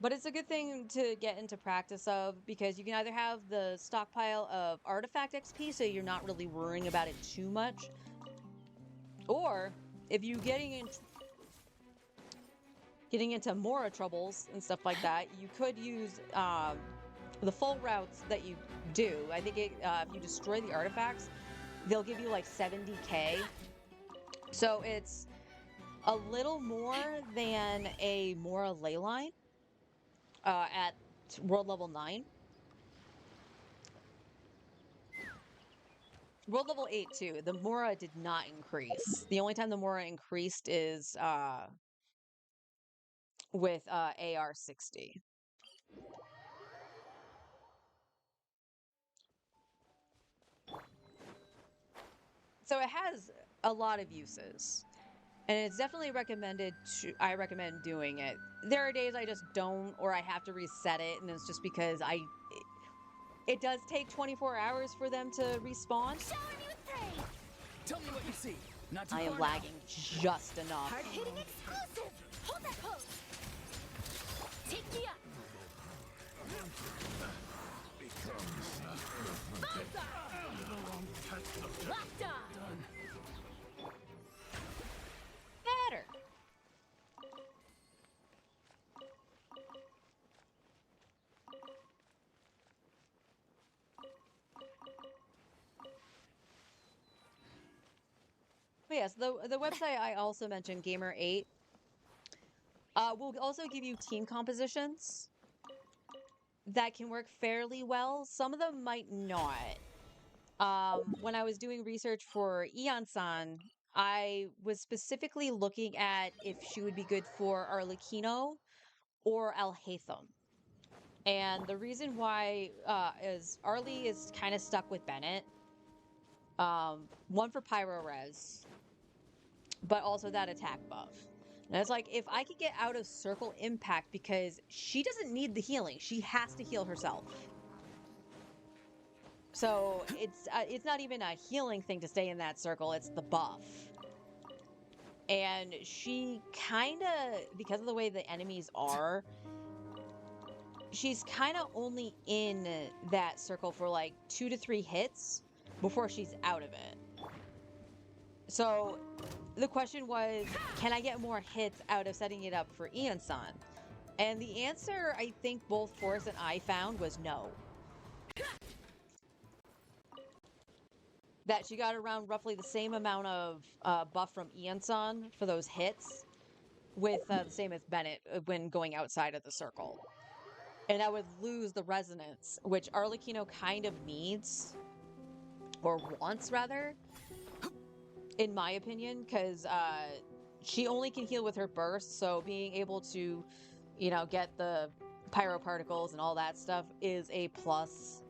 But it's a good thing to get into practice of because you can either have the stockpile of artifact XP so you're not really worrying about it too much, or if you're getting into Mora troubles and stuff like that, you could use the full routes that you do. I think if you destroy the artifacts, they'll give you like 70k. So it's a little more than a Mora ley line. At world level 9. World level 8 too. The Mora did not increase. The only time the Mora increased is with AR-60. So it has a lot of uses. And it's definitely recommended I recommend doing it. There are days I just don't, or I have to reset it, and it's just because it does take 24 hours for them to respawn. Tell me what you see. Not too I am far now. lagging just enough. Hard-hitting exclusive! Hold that pose! Take me up! Bullseye! Locked on! Better. But yes, the website I also mentioned, Gamer8, will also give you team compositions that can work fairly well. Some of them might not. When I was doing research for Eon-san, I was specifically looking at if she would be good for Arlecchino or Alhaitham. And the reason why is Arlie is kind of stuck with Bennett. One for Pyro Res, but also that attack buff. And it's like, if I could get out of Circle Impact, because she doesn't need the healing. She has to heal herself. So it's not even a healing thing to stay in that circle, it's the buff. And she kind of, because of the way the enemies are, she's kind of only in that circle for like 2 to 3 hits before she's out of it. So the question was, can I get more hits out of setting it up for Eon-san? And the answer, I think both Forrest and I found, was no. That she got around roughly the same amount of buff from Eon-san for those hits, with the same as Bennett when going outside of the circle. And I would lose the resonance, which Arlecchino kind of needs, or wants rather, in my opinion, because she only can heal with her burst, so being able to, you know, get the pyro particles and all that stuff is a plus.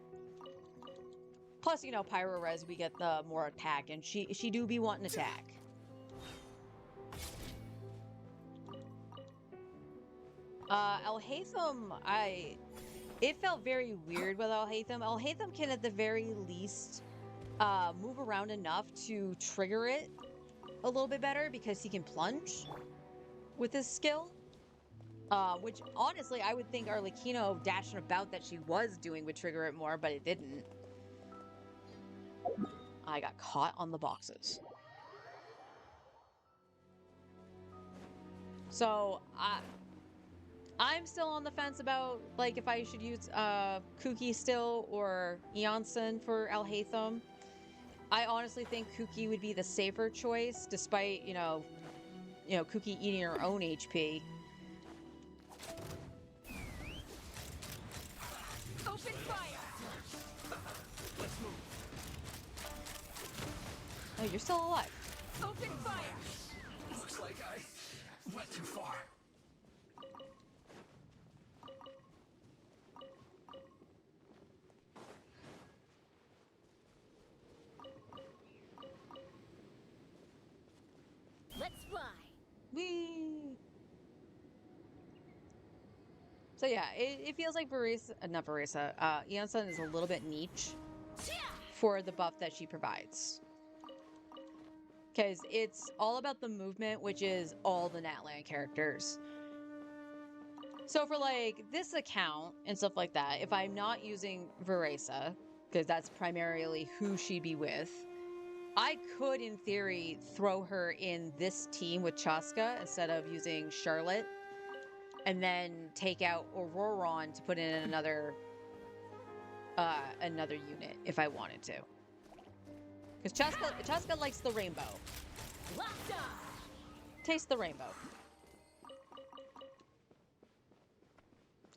Plus, you know, Pyro Res, we get the more attack, and she do be wanting attack. Alhaitham, it felt very weird with Alhaitham. Alhaitham can at the very least move around enough to trigger it a little bit better because he can plunge with his skill. Which honestly, I would think Arlecchino dashing about that she was doing would trigger it more, but it didn't. I got caught on the boxes. So, I'm still on the fence about, like, if I should use Kuki still or Eon-san for Alhaitham. I honestly think Kuki would be the safer choice, despite, you know, Kuki eating her own HP. Open fire! Oh, you're still alive. Open fire! Looks like I went too far. Let's fly! Whee! So yeah, it feels like not Veresa, Eon-san is a little bit niche for the buff that she provides. Because it's all about the movement, which is all the Natlan characters. So for like this account and stuff like that, if I'm not using Veresa, because that's primarily who she'd be with, I could, in theory, throw her in this team with Chaska instead of using Charlotte, and then take out Auroron to put in another unit if I wanted to. Because Chaska likes the rainbow. Locked on! Taste the rainbow.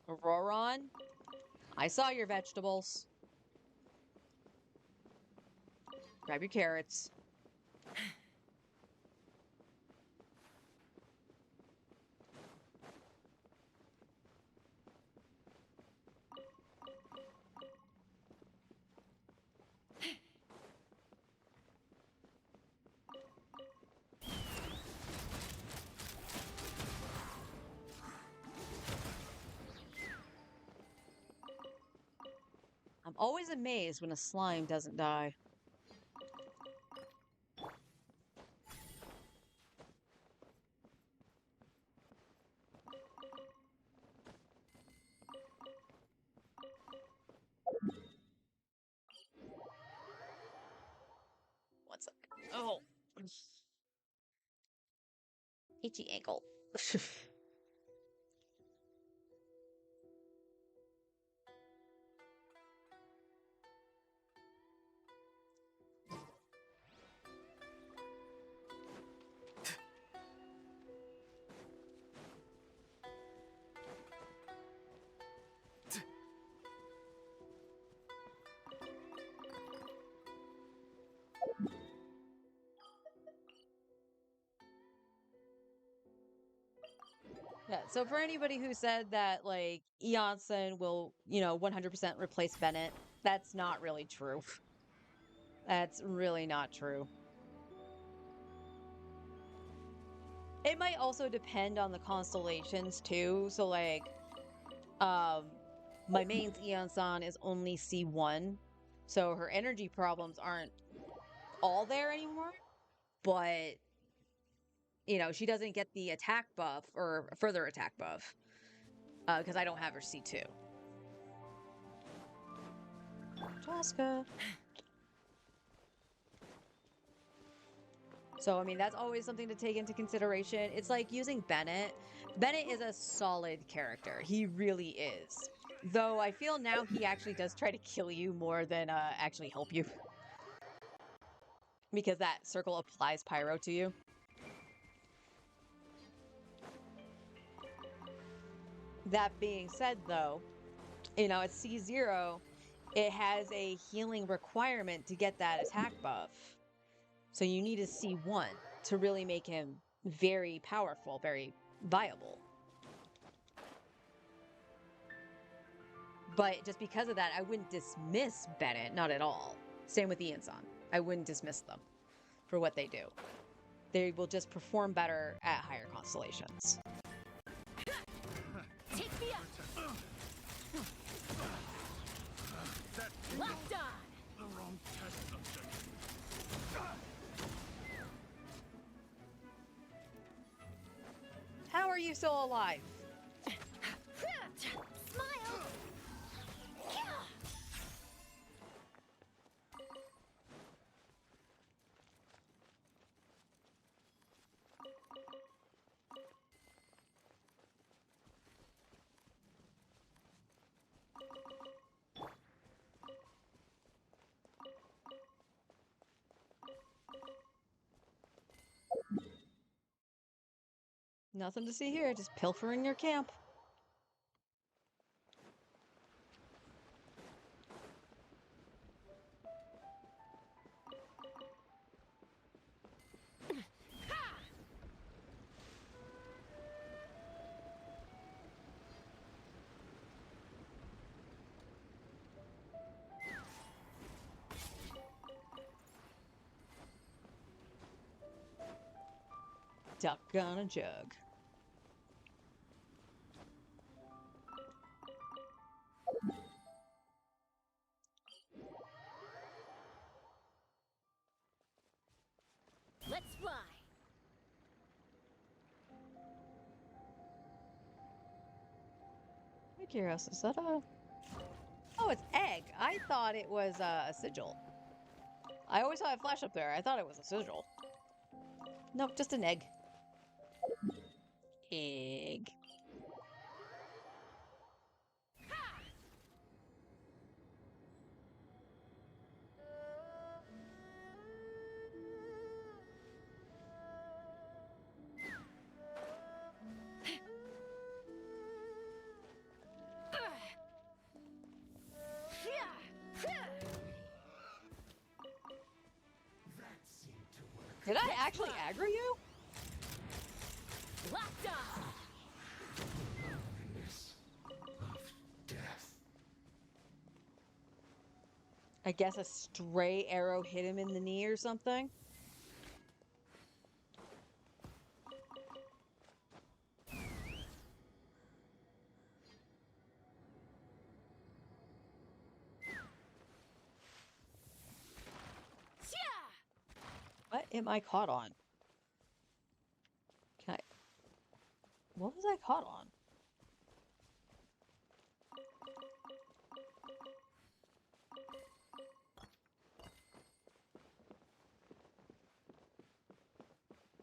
Auroron, I saw your vegetables. Grab your carrots. I'm always amazed when a slime doesn't die. Itchy ankle. Yeah, so for anybody who said that, like, Eonson will, 100% replace Bennett, that's not really true. That's really not true. It might also depend on the constellations too. So like, um, my main's Eonson is only C1, so her energy problems aren't all there anymore. But she doesn't get the attack buff or further attack buff because I don't have her C2. Tosca. So, I mean, that's always something to take into consideration. It's like using Bennett. Bennett is a solid character. He really is. Though I feel now he actually does try to kill you more than actually help you. Because that circle applies pyro to you. That being said, though, at C0, it has a healing requirement to get that attack buff. So you need a C1 to really make him very powerful, very viable. But just because of that, I wouldn't dismiss Bennett, not at all. Same with Eonson. I wouldn't dismiss them for what they do. They will just perform better at higher constellations. Take me up! Locked on! The wrong test subject. How are you still alive? Smile! Nothing to see here, just pilfering your camp. Duck on a jug. Let's fly! Hey, Kyros, is that a... Oh, it's egg. I thought it was a sigil. I always saw it flash up there. I thought it was a sigil. Nope, just an egg. Egg. Did I actually aggro you? Locked on! Death. I guess a stray arrow hit him in the knee or something. What am I caught on? Can I... What was I caught on?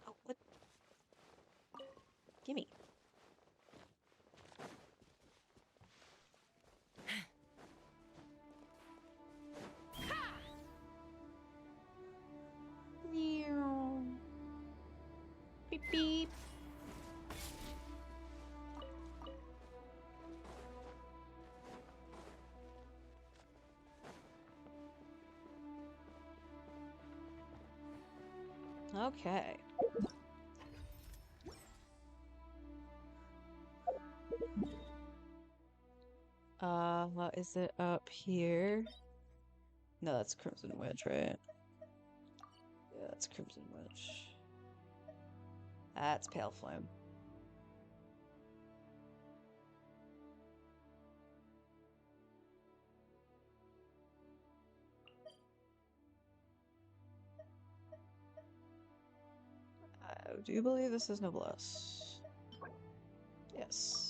Oh, what? Okay. Is it up here? No, that's Crimson Witch, right? Yeah, that's Crimson Witch. That's Pale Flame. Do you believe this is Noblesse? Yes.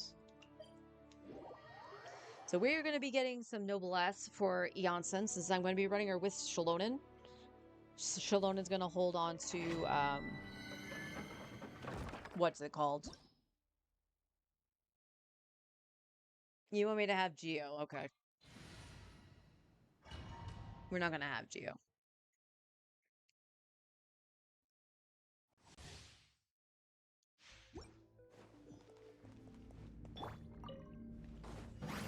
So we're going to be getting some Noblesse for Eonsen, since I'm going to be running her with Shalonen. Shalonen's going to hold on to, what's it called? You want me to have Geo? Okay. We're not going to have Geo.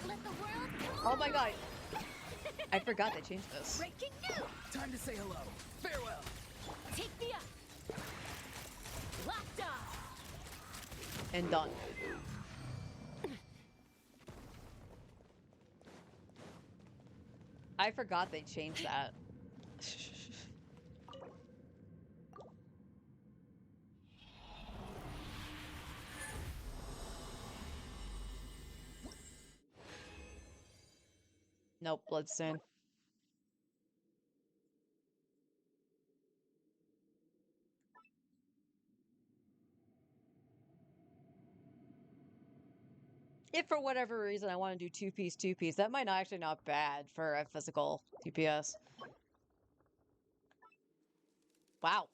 Let the world come Oh my god. I forgot they changed this. breaking news. Time to say hello. Farewell. Take the up. Locked on. And done. I forgot they changed that. Nope, Bloodstain. If for whatever reason I want to do two-piece, that might actually not bad for a physical DPS. Wow.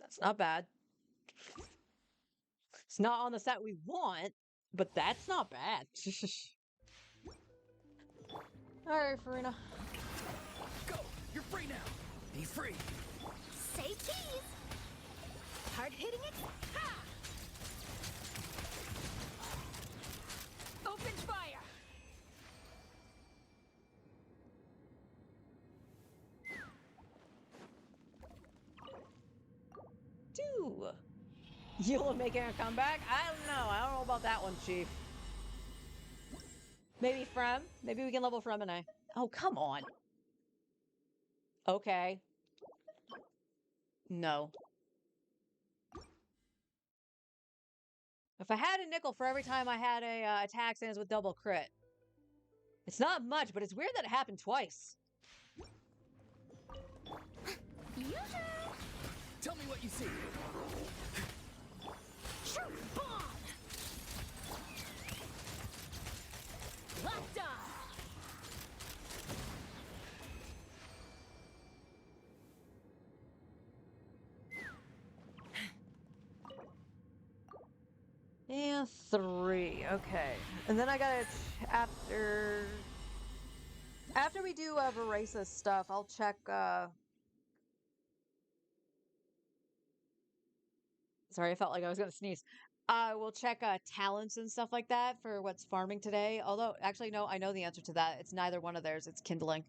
That's not bad. It's not on the set we want, but that's not bad. Alright, Farina. Go. You're free now. Be free. Say cheese. Hard hitting it. Ha! Open fire. Do. Eula making a comeback? I don't know. I don't know about that one, Chief. Maybe Frem? Maybe we can level Fremine. Oh, come on. Okay. No. If I had a nickel for every time I had a attack stands with double crit. It's not much, but it's weird that it happened twice. Usually. Tell me what you see. Truth bomb. Locked on. And 3. Okay. And then I gotta after we do Verace's stuff, I'll check sorry, I felt like I was gonna sneeze. We'll check talents and stuff like that for what's farming today. Although actually no, I know the answer to that. It's neither one of theirs, it's kindling.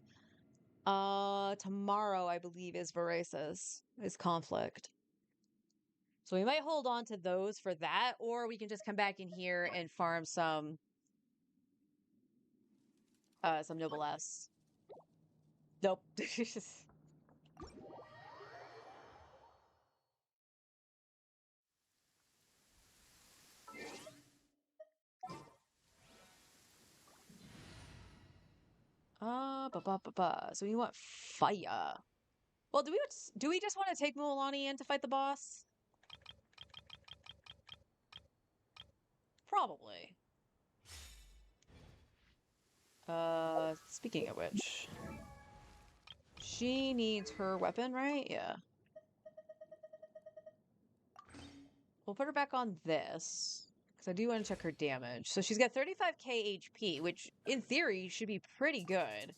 Tomorrow I believe is Verace's, is conflict. So we might hold on to those for that, or we can just come back in here and farm some Noblesse. Nope. So we want fire. Well, do we just want to take Mualani in to fight the boss? Probably. Speaking of which, she needs her weapon, right? Yeah. We'll put her back on this, because I do want to check her damage. So she's got 35k HP, which in theory should be pretty good.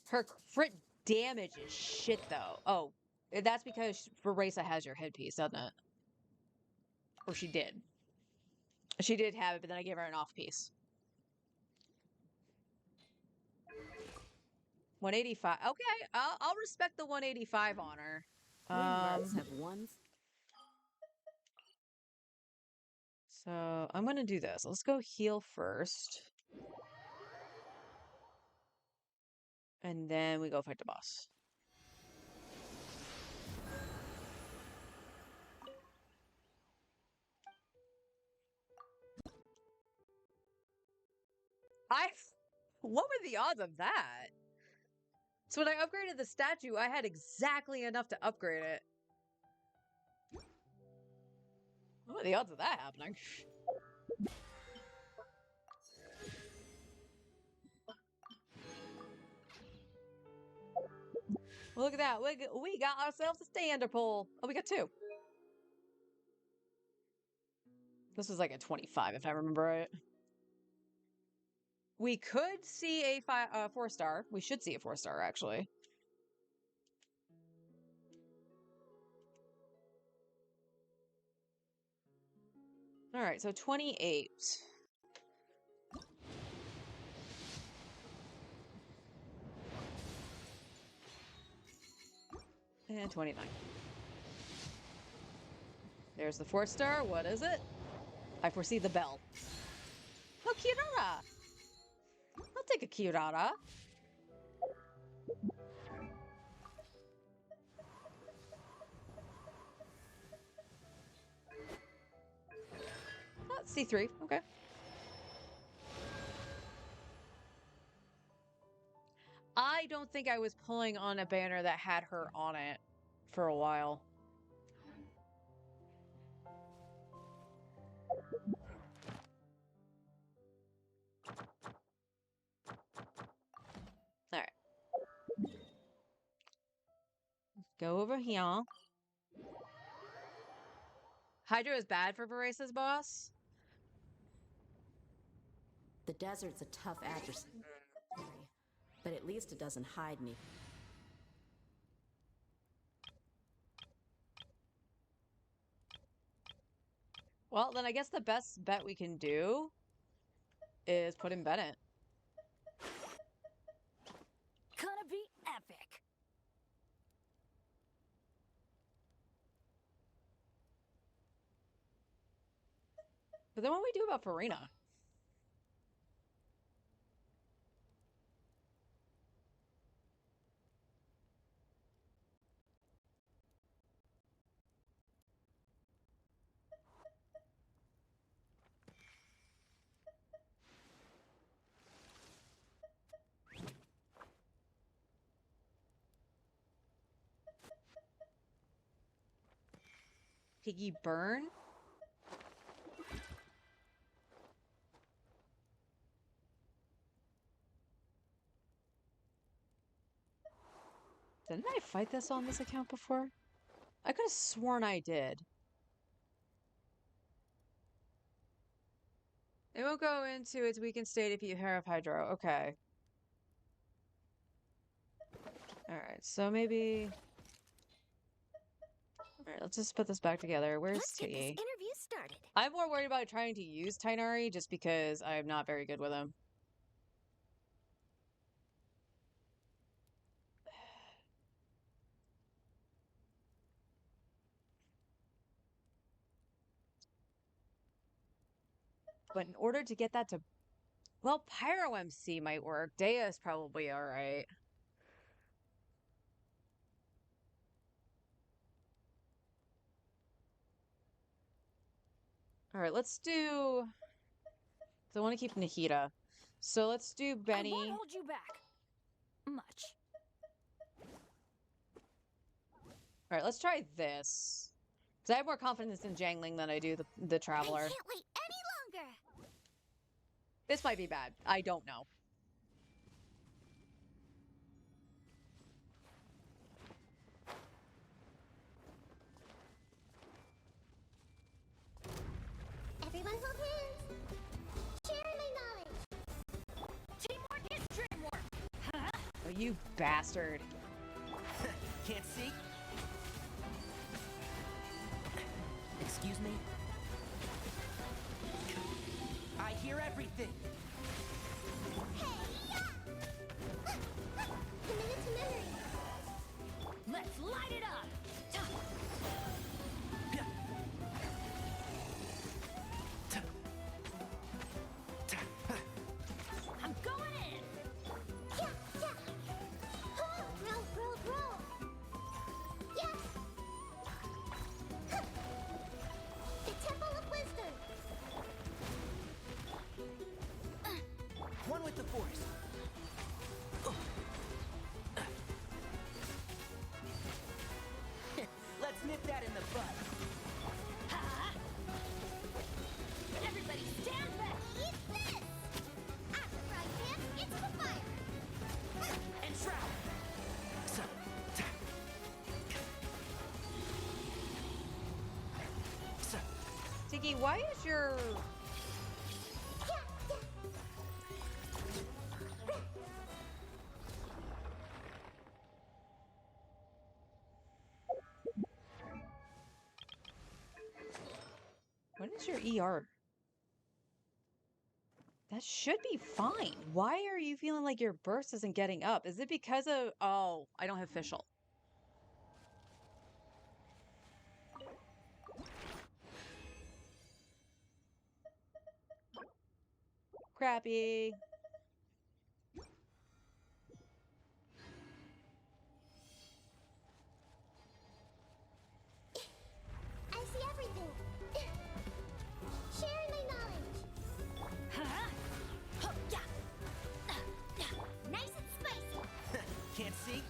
Her crit damage is shit, though. Oh, that's because Veresa has your headpiece, doesn't it? Or she did. She did have it, but then I gave her an off piece. 185. Okay, I'll respect the 185 honor. Windruts have one. So I'm gonna do this. Let's go heal first. And then we go fight the boss. What were the odds of that? So when I upgraded the statue, I had exactly enough to upgrade it. What are the odds of that happening? Look at that. We got ourselves a stander pole. Oh, we got two. This was like a 25, if I remember right. We could see a 4-star. We should see a 4-star, actually. All right, so 28. And 29. There's the 4-star. What is it? I foresee the bell. Oh, Kirara! I'll take a Kirara. Oh, C3. Okay. I don't think I was pulling on a banner that had her on it for a while. All right. Go over here. Hydra is bad for Verace's boss. The desert's a tough adversary, but at least it doesn't hide me. Well, then I guess the best bet we can do is put in Bennett. Gonna be epic. But then what do we do about Farina? Piggy burn? Didn't I fight this on this account before? I could have sworn I did. It won't go into its weakened state if you hair of Hydro. Okay. Alright, so maybe... Alright, let's just put this back together. Where's Let's get this Tiggy? interview started. I'm more worried about trying to use Tighnari just because I'm not very good with him. But in order to get that to... Well, Pyro MC might work. Dea is probably alright. Alright, let's do... So I want to keep Nahida. So let's do I Benny. won't hold you back. Much. Alright, let's try this. Because I have more confidence in Jangling than I do the Traveler. I can't wait any longer. This might be bad. I don't know. Everyone hold hands. Share my knowledge. Teamwork is dreamwork. Huh? Oh, you bastard. Can't see? Excuse me? I hear everything. Hey, yeah. forest. Let's nip that in the bud. Ha! Everybody stand back! Eat this! After frying pan, into the fire! And shroud. Tiki, why is your... What is your ER? That should be fine. Why are you feeling like your burst isn't getting up? Is it because of... Oh, I don't have Fischl. Crappy. I see everything! Sharing my knowledge! Huh? Huh, yeah. Nice and spicy! Can't see?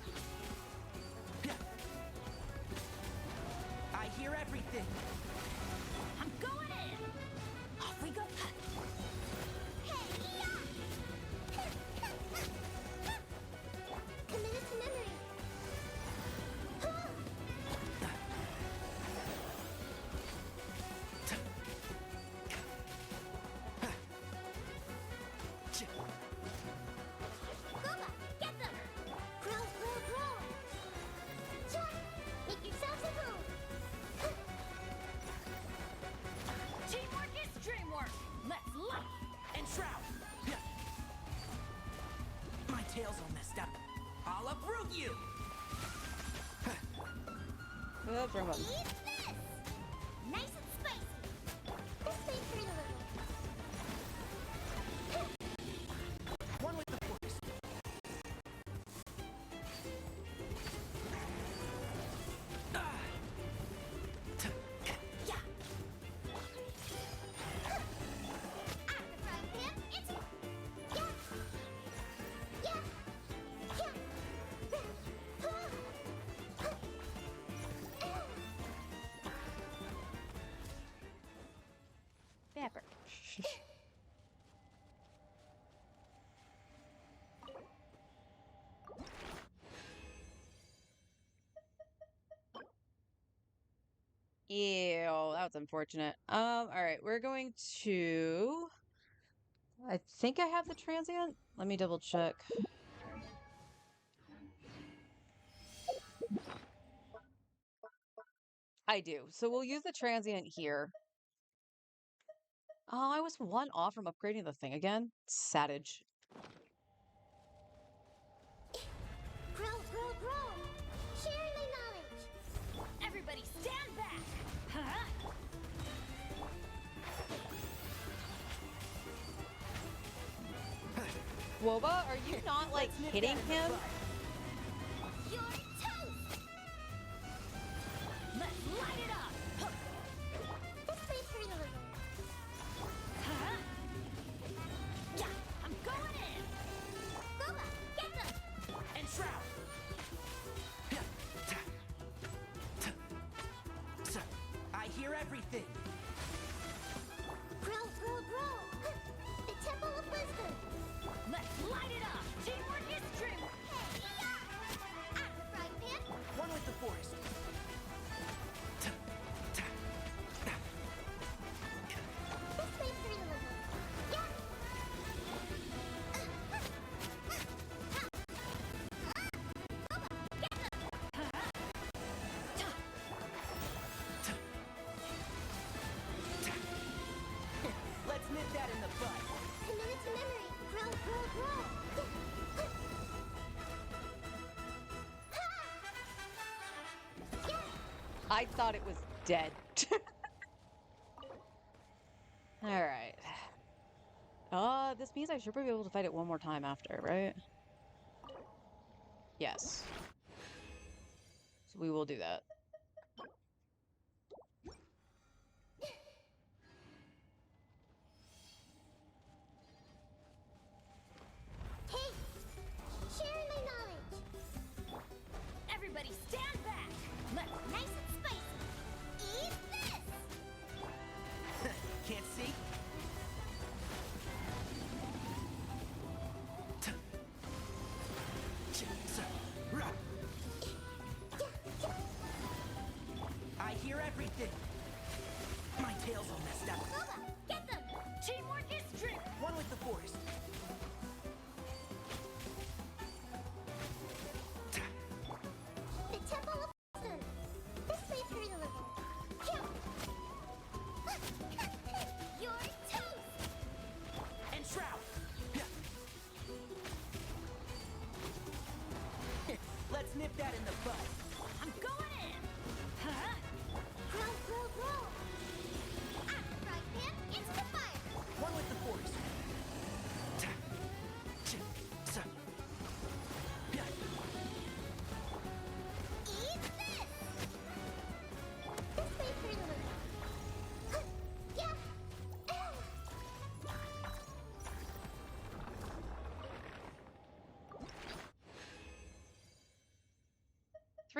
I hear everything. I'm going in! Off we go! Hey, yeah! Committed to memory! Boba, get them! Grow, grow, grow! Cha! Make yourselves at home! Teamwork is dreamwork! Let's light! And shroud. My tail's all messed up. I'll uproot you. Oops, wrong button. Eat this! Nice and spicy! This may hurt a little. One with the forest. Yeah! After frying pan, it's... Yeah! Yeah! Yeah! Pepper. Ew, that was unfortunate. All right, we're going to... I think I have the transient. Let me double check. I do. So we'll use the transient here. Oh, I was one off from upgrading the thing again. Savage. Grow, grow, grow! Sharing my knowledge! Everybody stand back! Huh? Woba, are you not, like, Let's nip hitting that in the him? bud. You're toast! Let's light it up! This may hurt a little. Huh? Yeah, I'm going in! Boba, get them! And shroud. I hear everything. Grow, grow, grow! The Temple of Wisdom! Let's light it up! Teamwork is dreamwork! Hey, yeah! After frying pan, One with the forest. this may hurt a little. Yeah! Let's nip that in the bud. Committed to memory! Grow, grow, grow! I thought it was dead. Alright. This means I should be able to fight it one more time after, right? Yes. So we will do that.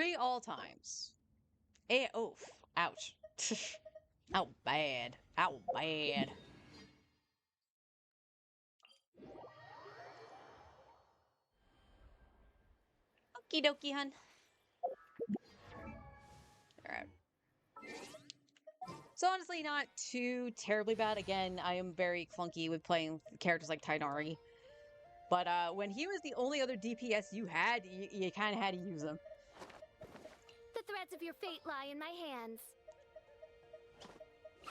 3 all times. Oof. Ouch. Ow, bad. Ow, bad. Okie dokie, hun. Alright. So honestly, not too terribly bad. Again, I am very clunky with playing characters like Tainari. But when he was the only other DPS you had, you kind of had to use him. The threads of your fate lie in my hands.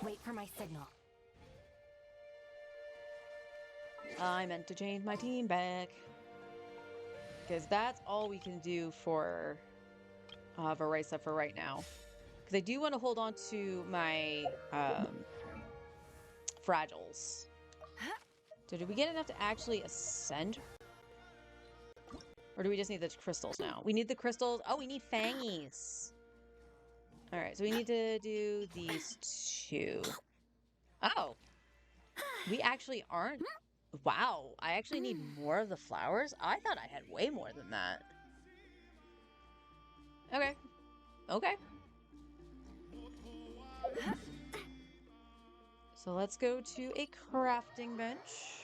Wait for my signal. I meant to change my team back. Because that's all we can do for Varisa for right now. Because I do want to hold on to my fragiles. So do we get enough to actually ascend? Or do we just need the crystals now? We need the crystals. Oh, we need fangies. Alright, so we need to do these 2. Oh. We actually aren't. Wow, I actually need more of the flowers? I thought I had way more than that. Okay. Okay. So let's go to a crafting bench.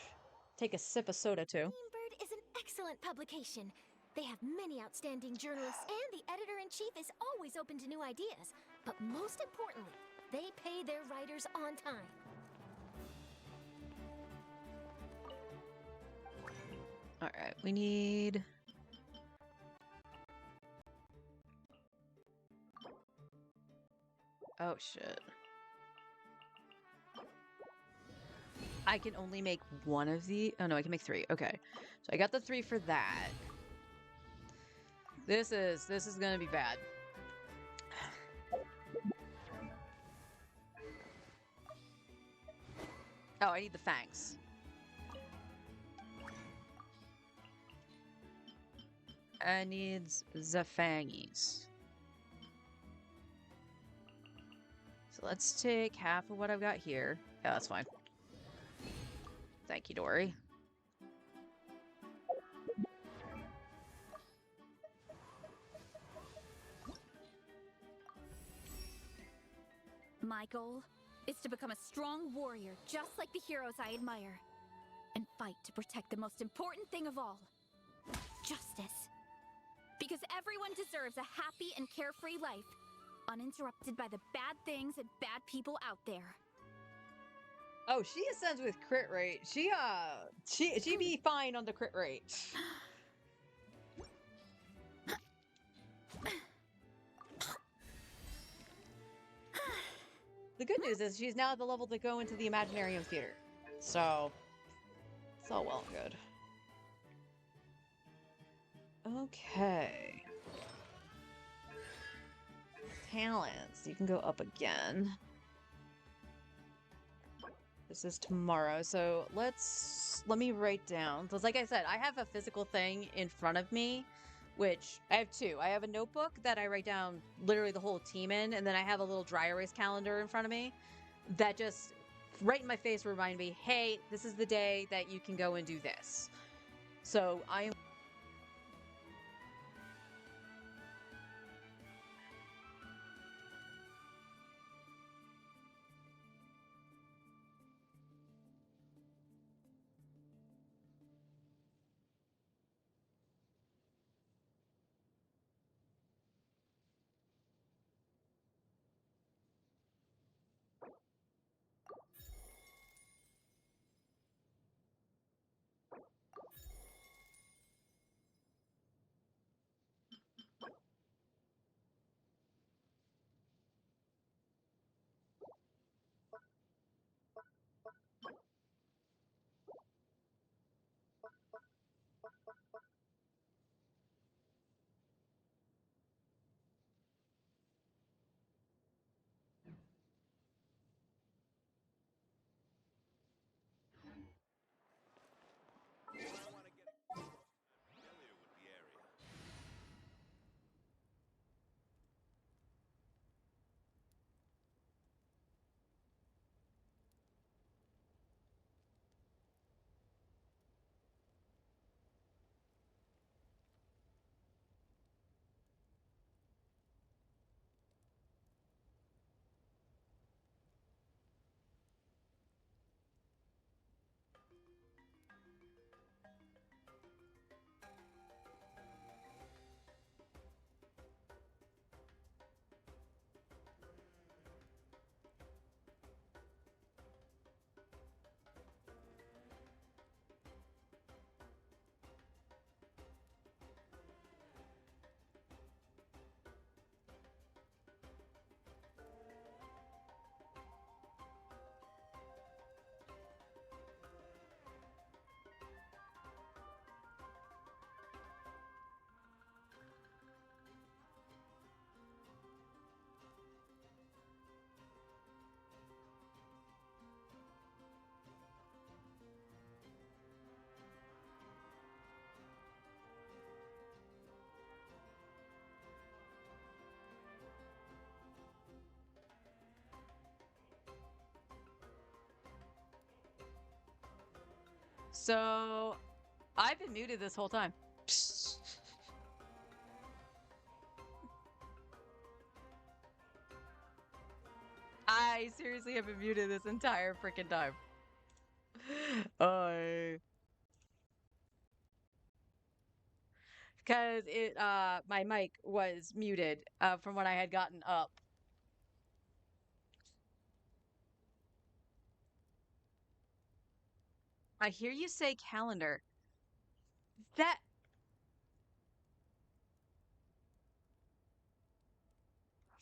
Take a sip of soda too. Hummingbird is an excellent publication. They have many outstanding journalists, and the editor-in-chief is always open to new ideas. But most importantly, they pay their writers on time. Alright, we need... Oh, shit. I can only make one of the... Oh, no, I can make 3. Okay. So I got the 3 for that. This is gonna be bad. Oh, I need the fangs. I needs the fangies. So let's take half of what I've got here. Yeah, that's fine. Thank you, Dory. My goal is to become a strong warrior, just like the heroes I admire, and fight to protect the most important thing of all, justice. Because everyone deserves a happy and carefree life, uninterrupted by the bad things and bad people out there. Oh, she ascends with crit rate. She be fine on the crit rate. The good news is she's now at the level to go into the Imaginarium Theater. So, it's all well and good. Okay. Talents. You can go up again. This is tomorrow, so let me write down. Because like I said, I have a physical thing in front of me, which I have 2. I have a notebook that I write down literally the whole team in, and then I have a little dry erase calendar in front of me that just right in my face remind me, hey, this is the day that you can go and do this. So I am... So, I've been muted this whole time. I seriously have been muted this entire freaking time. Because my mic was muted from when I had gotten up. I hear you say calendar. That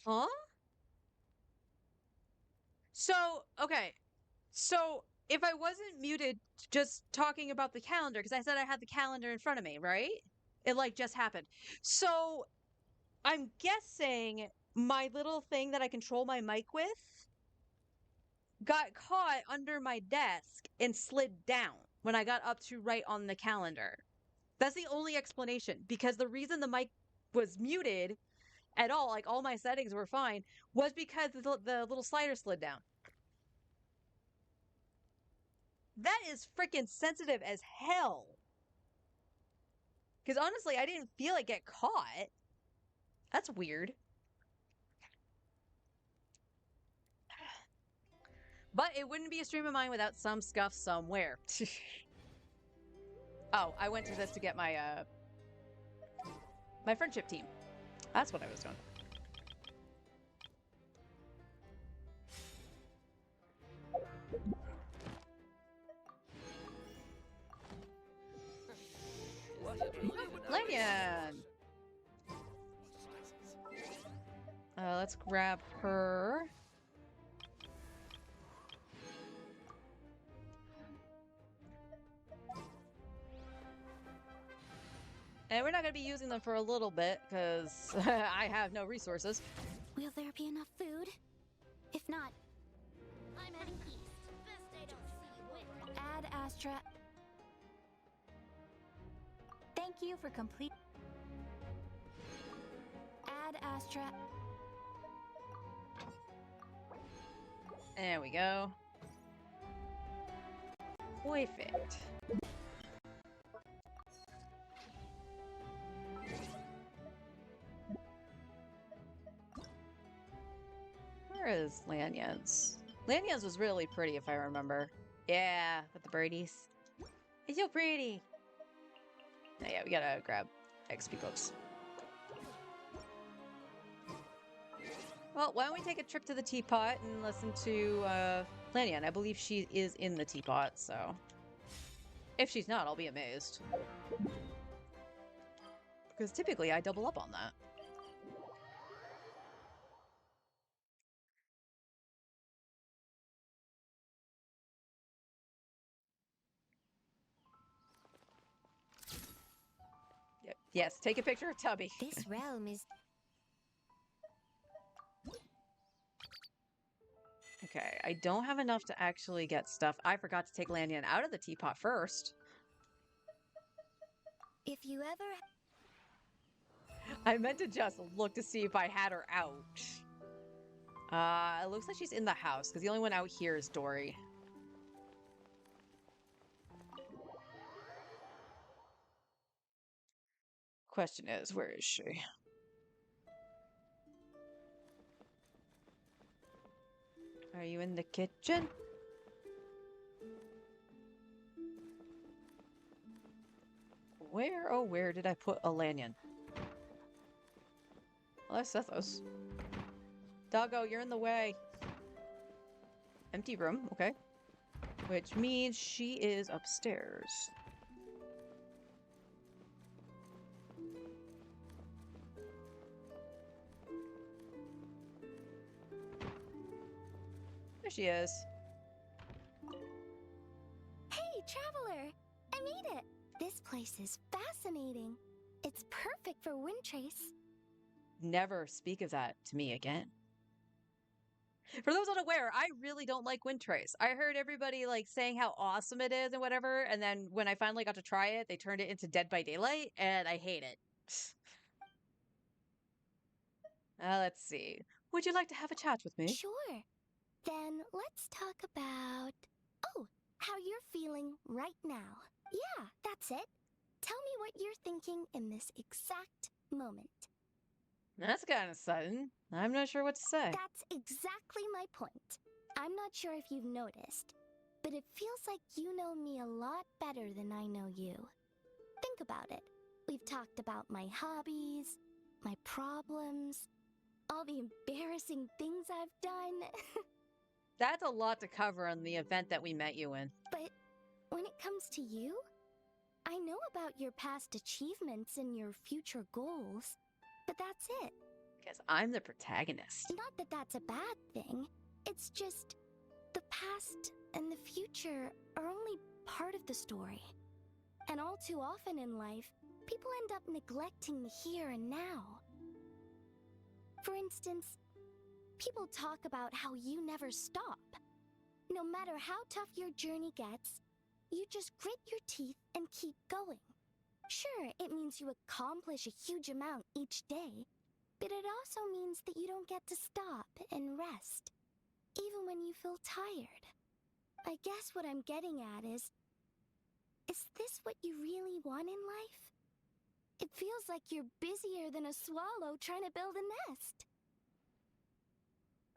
huh? So, okay. So, if I wasn't muted just talking about the calendar, because I said I had the calendar in front of me, right? It like just happened. So, I'm guessing my little thing that I control my mic with got caught under my desk and slid down when I got up to write on the calendar. That's the only explanation, because the reason the mic was muted at all, like all my settings were fine, was because the little slider slid down. That is freaking sensitive as hell. Because honestly, I didn't feel it get caught. That's weird. But it wouldn't be a stream of mine without some scuff somewhere. Oh, I went to this to get my my friendship team. That's what I was doing. Lanyan! Let's grab her. And we're not going to be using them for a little bit, because I have no resources. Will there be enough food? If not, I'm heading east. Best I don't see you with. Ad Astra. Thank you for complete. Ad Astra. There we go. Perfect. Where is Lanyan's? Lanyan's was really pretty, if I remember. Yeah, with the birdies. It's so pretty. Oh, yeah, we gotta grab XP books. Well, why don't we take a trip to the teapot and listen to Lanyan? I believe she is in the teapot, so if she's not, I'll be amazed. Because typically I double up on that. Yep. Yes, take a picture of Tubby. This realm is. Okay, I don't have enough to actually get stuff. I forgot to take Lanyan out of the teapot first. If you ever. I meant to just look to see if I had her out. It looks like she's in the house, because the only one out here is Dory. Question is, where is she? Are you in the kitchen? Where, oh, where did I put a Lanyan? Well, that's Sethos. Doggo, you're in the way. Empty room, okay. Which means she is upstairs. There she is. Hey, traveler! I made it! This place is fascinating. It's perfect for wind chase. Never speak of that to me again. For those unaware, I really don't like Wind Trace. I heard everybody like saying how awesome it is and whatever, and then when I finally got to try it, they turned it into Dead by Daylight, and I hate it. Let's see. Would you like to have a chat with me? Sure. Then let's talk about. Oh, how you're feeling right now. Yeah, that's it. Tell me what you're thinking in this exact moment. That's kind of sudden. I'm not sure what to say. That's exactly my point. I'm not sure if you've noticed, but it feels like you know me a lot better than I know you. Think about it. We've talked about my hobbies, my problems, all the embarrassing things I've done. That's a lot to cover on the event that we met you in. But when it comes to you, I know about your past achievements and your future goals, but that's it. Because I'm the protagonist. Not that that's a bad thing. It's just the past and the future are only part of the story. And all too often in life, people end up neglecting the here and now. For instance, people talk about how you never stop. No matter how tough your journey gets, you just grit your teeth and keep going. Sure, it means you accomplish a huge amount each day, but it also means that you don't get to stop and rest, even when you feel tired. I guess what I'm getting at is this what you really want in life? It feels like you're busier than a swallow trying to build a nest.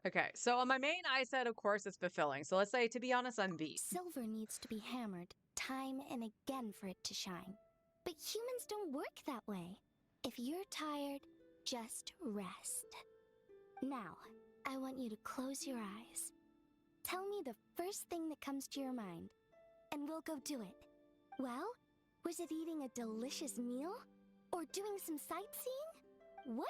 Okay, so on my main, I said, of course, it's fulfilling. So let's say, to be honest, I'm beat. Silver needs to be hammered time and again for it to shine. But humans don't work that way. If you're tired, just rest. Now, I want you to close your eyes. Tell me the first thing that comes to your mind, and we'll go do it. Well, was it eating a delicious meal? Or doing some sightseeing? What?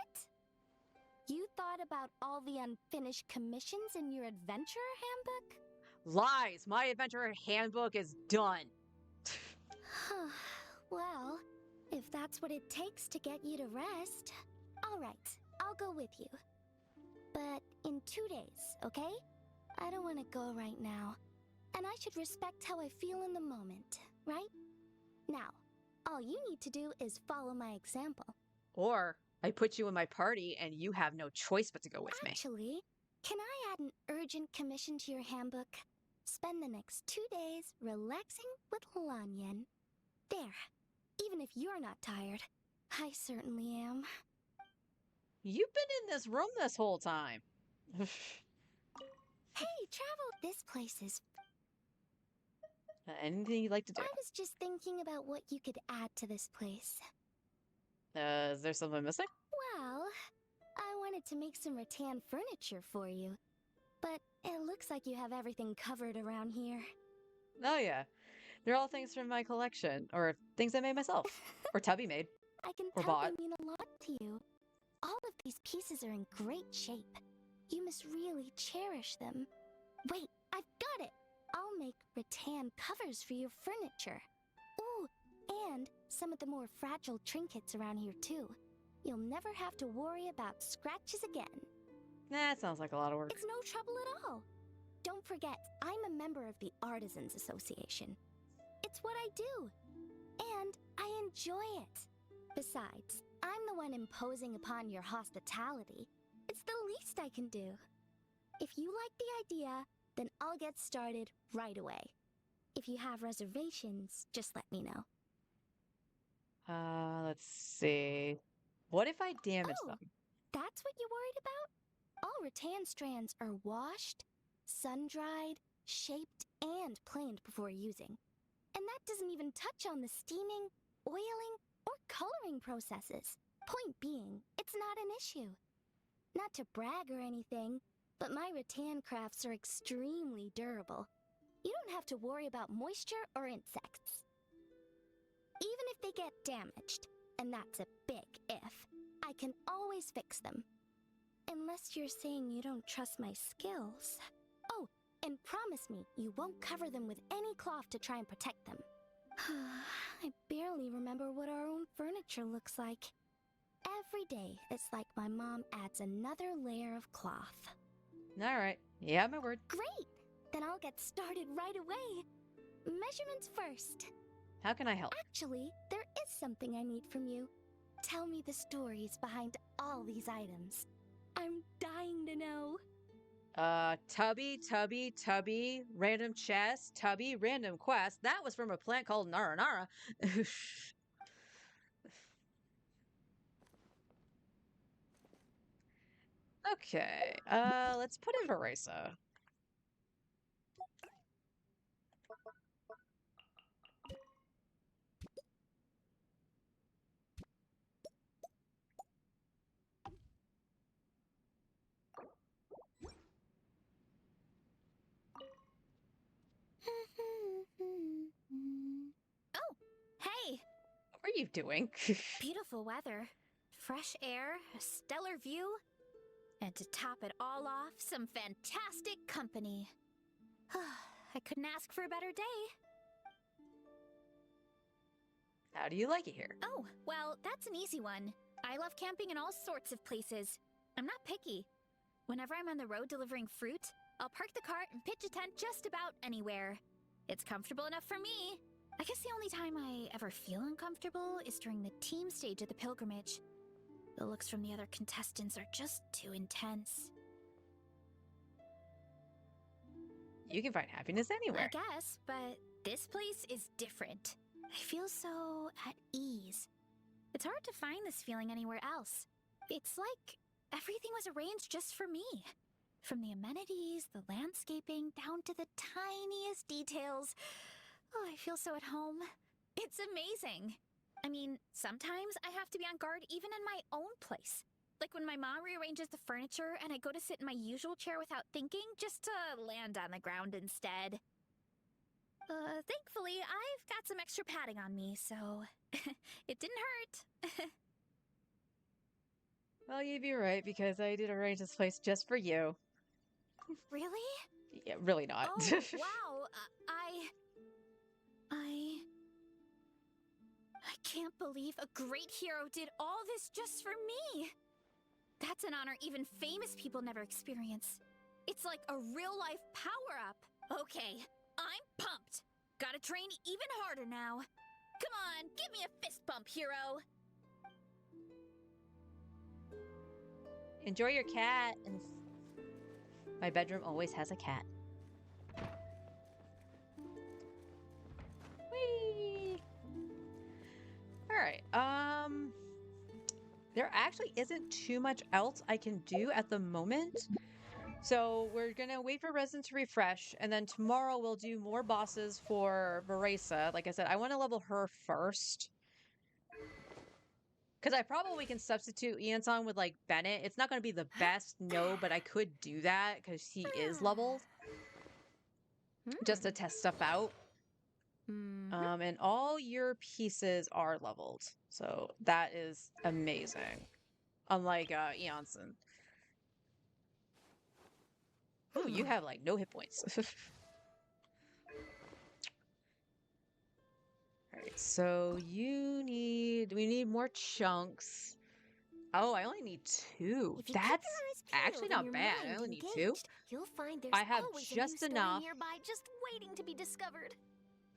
You thought about all the unfinished commissions in your adventurer handbook? Lies! My adventurer handbook is done. Well, if that's what it takes to get you to rest, all right, I'll go with you. But in 2 days, okay? I don't want to go right now. And I should respect how I feel in the moment, right? Now, all you need to do is follow my example. Or I put you in my party and you have no choice but to go with me. Actually, can I add an urgent commission to your handbook? Spend the next 2 days relaxing with Lanyan. There. Even if you're not tired, I certainly am. You've been in this room this whole time. Hey, travel! This place is... Anything you'd like to do? I was just thinking about what you could add to this place. Is there something missing? Well, I wanted to make some rattan furniture for you. But it looks like you have everything covered around here. Oh yeah. They're all things from my collection, or things I made myself, or Tubby made. I can Or tell bought. they mean a lot to you. All of these pieces are in great shape. You must really cherish them. Wait, I've got it! I'll make rattan covers for your furniture. Ooh, and some of the more fragile trinkets around here too. You'll never have to worry about scratches again. Nah, it sounds like a lot of work. It's no trouble at all. Don't forget, I'm a member of the Artisans Association. It's what I do. And I enjoy it. Besides, I'm the one imposing upon your hospitality. It's the least I can do. If you like the idea, then I'll get started right away. If you have reservations, just let me know. Let's see. What if I damage Oh. them? That's what you're worried about? All rattan strands are washed, sun-dried, shaped, and planed before using. And that doesn't even touch on the steaming, oiling, or coloring processes. Point being, it's not an issue. Not to brag or anything, but my rattan crafts are extremely durable. You don't have to worry about moisture or insects. Even if they get damaged, and that's a big if, I can always fix them. Unless you're saying you don't trust my skills. Oh, and promise me you won't cover them with any cloth to try and protect them. I barely remember what our own furniture looks like. Every day, it's like my mom adds another layer of cloth. Alright. Yeah, my word. Great! Then I'll get started right away. Measurements first. How can I help? Actually, there is something I need from you. Tell me the stories behind all these items. I'm dying to know. Tubby, random chest, Tubby, random quest. That was from a plant called Nara Nara. Okay, let's put in Veresa. Oh, hey! What are you doing? Beautiful weather, fresh air, a stellar view, and to top it all off, some fantastic company. I couldn't ask for a better day. How do you like it here? Oh, well, that's an easy one. I love camping in all sorts of places. I'm not picky. Whenever I'm on the road delivering fruit, I'll park the cart and pitch a tent just about anywhere. It's comfortable enough for me. I guess the only time I ever feel uncomfortable is during the team stage of the pilgrimage. The looks from the other contestants are just too intense. You can find happiness anywhere. I guess, but this place is different. I feel so at ease. It's hard to find this feeling anywhere else. It's like everything was arranged just for me. From the amenities, the landscaping, down to the tiniest details. Oh, I feel so at home. It's amazing. I mean, sometimes I have to be on guard even in my own place. Like when my mom rearranges the furniture and I go to sit in my usual chair without thinking, just to land on the ground instead. Thankfully, I've got some extra padding on me, so it didn't hurt. Well, you'd be right, because I did arrange this place just for you. Really? Yeah, really not. Oh, wow. I can't believe a great hero did all this just for me. That's an honor even famous people never experience. It's like a real-life power-up. Okay, I'm pumped. Gotta train even harder now. Come on, give me a fist bump, hero. Enjoy your cat. And my bedroom always has a cat. Whee! Alright, there actually isn't too much else I can do at the moment. So we're gonna wait for Resin to refresh, and then tomorrow we'll do more bosses for Veresa. Like I said, I want to level her first. Because I probably can substitute Ianson with, like, Bennett. It's not going to be the best, no, but I could do that because he is leveled. Just to test stuff out. And all your pieces are leveled. So that is amazing. Unlike Eonson. Ooh, you have, like, no hit points. Alright, so we need more chunks. Oh, I only need 2. If you keep your That's eyes actually peeled and not your bad. I mind only need 2. engaged, you'll find there's I have always just a new enough. story nearby just waiting to be discovered.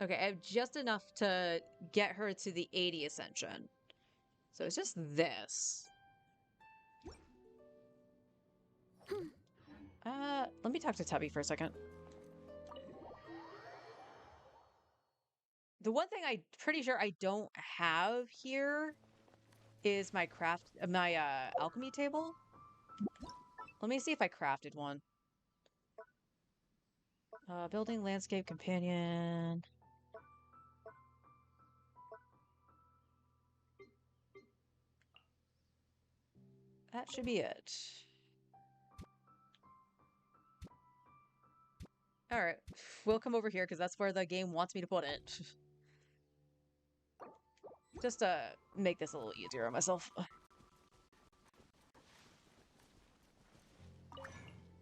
Okay, I have just enough to get her to the 80 ascension. So it's just this. Let me talk to Tubby for a second. The one thing I'm pretty sure I don't have here is my alchemy table. Let me see if I crafted one. Building landscape companion. That should be it. Alright, we'll come over here because that's where the game wants me to put it. Just to make this a little easier on myself.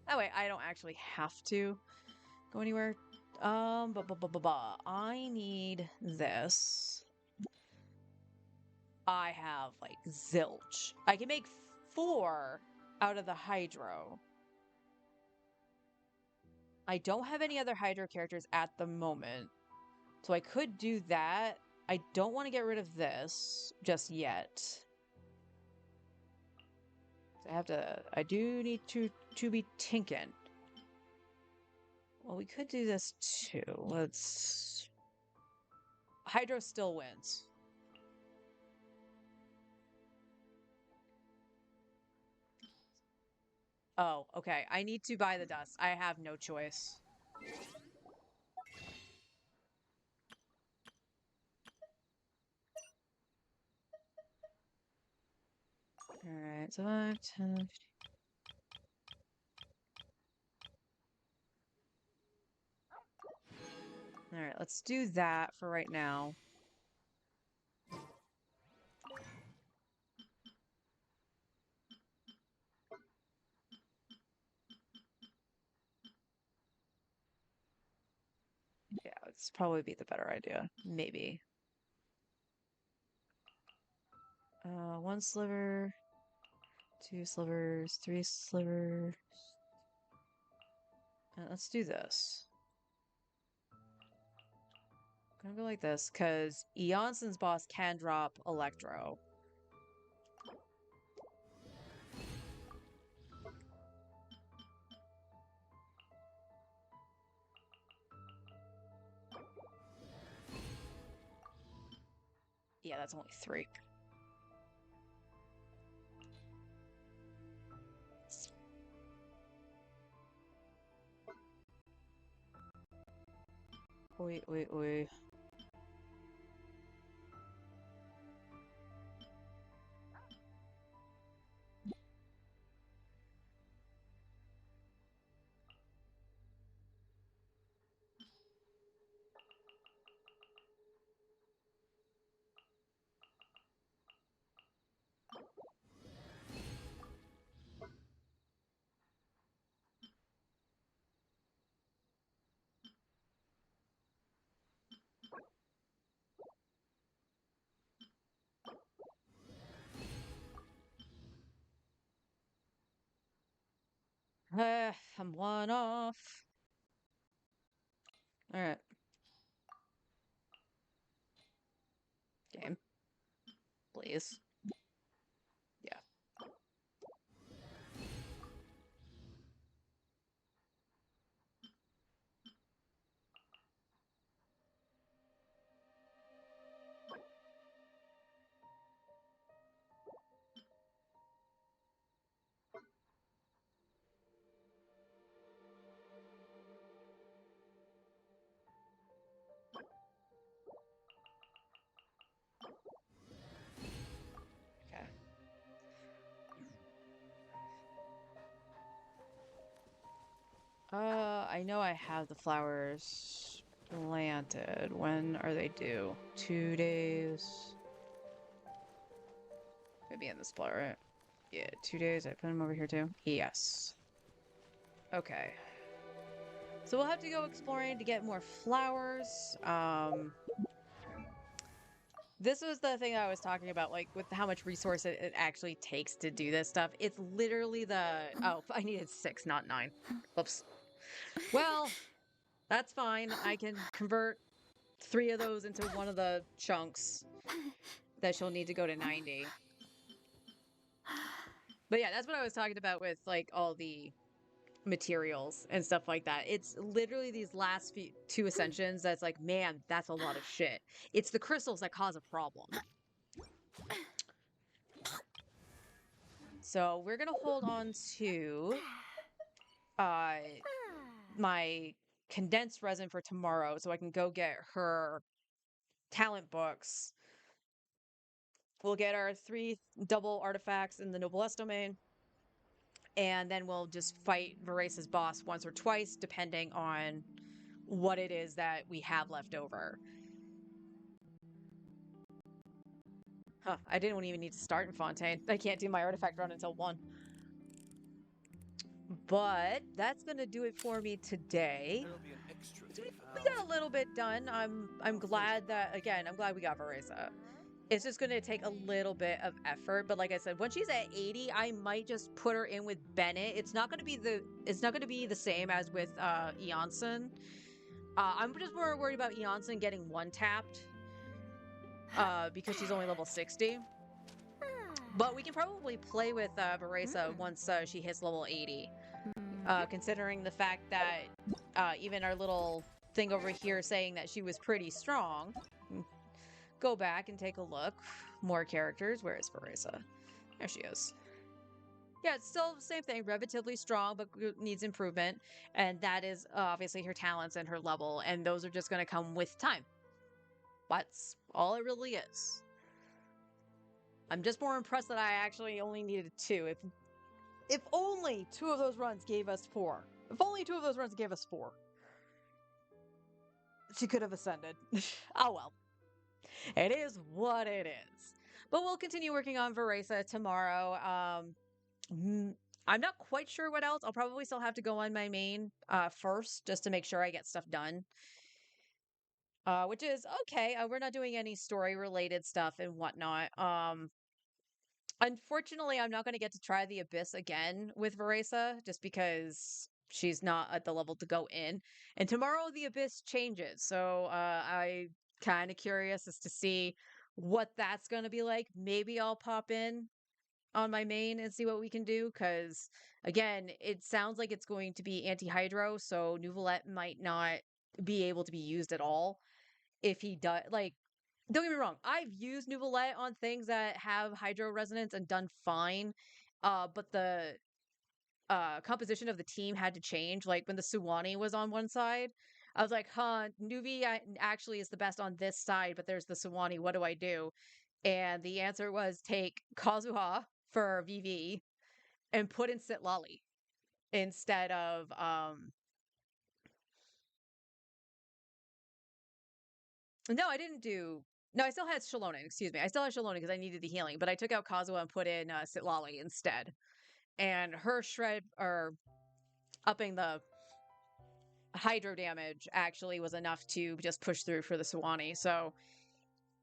That way I don't actually have to go anywhere. I need this. I have, like, zilch. I can make 4 out of the hydro. I don't have any other hydro characters at the moment. So I could do that. I don't want to get rid of this just yet. So I do need to be tinkin'. Well, we could do this too. Let's... Hydro still wins. Oh, okay. I need to buy the dust. I have no choice. Alright, so 5, 10, 15. Alright, let's do that for right now. Yeah, it's probably be the better idea. Maybe. 1 sliver, 2 slivers, 3 slivers. Let's do this. I'm gonna go like this, because Eonson's boss can drop Electro. Yeah, that's only 3. Oi. I'm 1 off. Alright. Game. Please. Yeah. Okay. I know I have the flowers planted. When are they due? 2 days. Maybe in this plot, right? Yeah, 2 days. I put them over here too. Yes. Okay. So we'll have to go exploring to get more flowers. This was the thing I was talking about, like, with how much resource it actually takes to do this stuff. It's literally the... Oh, I needed 6, not 9. Oops. Well, that's fine. I can convert 3 of those into one of the chunks that she'll need to go to 90. But yeah, that's what I was talking about with, like, all the materials and stuff like that. It's literally these last 2 ascensions that's like, man, that's a lot of shit. It's the crystals that cause a problem. So we're gonna hold on to my condensed resin for tomorrow so I can go get her talent books. We'll get our 3 double artifacts in the Noblesse domain. And then we'll just fight Verace's boss once or twice, depending on what it is that we have left over. Huh, I didn't even need to start in Fontaine. I can't do my artifact run until 1. But that's gonna do it for me today. We got a little bit done. I'm glad that, again, I'm glad we got Veresa. It's just gonna take a little bit of effort, but like I said, when she's at 80, I might just put her in with Bennett. It's not gonna be the same as with Eonson. I'm just more worried about Eonson getting 1-tapped. Because she's only level 60. But we can probably play with Veresa once she hits level 80. considering the fact that even our little thing over here saying that she was pretty strong. Go back and take a look. More characters. Where is Veresa? There she is. Yeah, it's still the same thing. Relatively strong, but needs improvement. And that is obviously her talents and her level. And those are just going to come with time. That's all it really is. I'm just more impressed that I actually only needed 2. If only 2 of those runs gave us 4. If only 2 of those runs gave us 4. She could have ascended. Oh well. It is what it is. But we'll continue working on Veresa tomorrow. I'm not quite sure what else. I'll probably still have to go on my main first, just to make sure I get stuff done. Which is okay. We're not doing any story-related stuff and whatnot. Unfortunately, I'm not going to get to try the Abyss again with Veresa, just because she's not at the level to go in. And tomorrow the Abyss changes, so I kind of curious as to see what that's going to be like. Maybe I'll pop in on my main and see what we can do, because again, it sounds like it's going to be anti-hydro, so Neuvillette might not be able to be used at all if he does. Like, don't get me wrong, I've used Neuvillette on things that have hydro resonance and done fine, but the composition of the team had to change. Like when the Suwani was on one side, I was like, huh, Nuvi actually is the best on this side, but there's the Suwani. What do I do? And the answer was take Kazuha for VV and put in Sitlali instead of no, I didn't do. No, I still had Shallonen. Excuse me, I still had Shallonen because I needed the healing, but I took out Kazuha and put in Sitlali instead. And her shred or upping the hydro damage actually was enough to just push through for the Suwani. So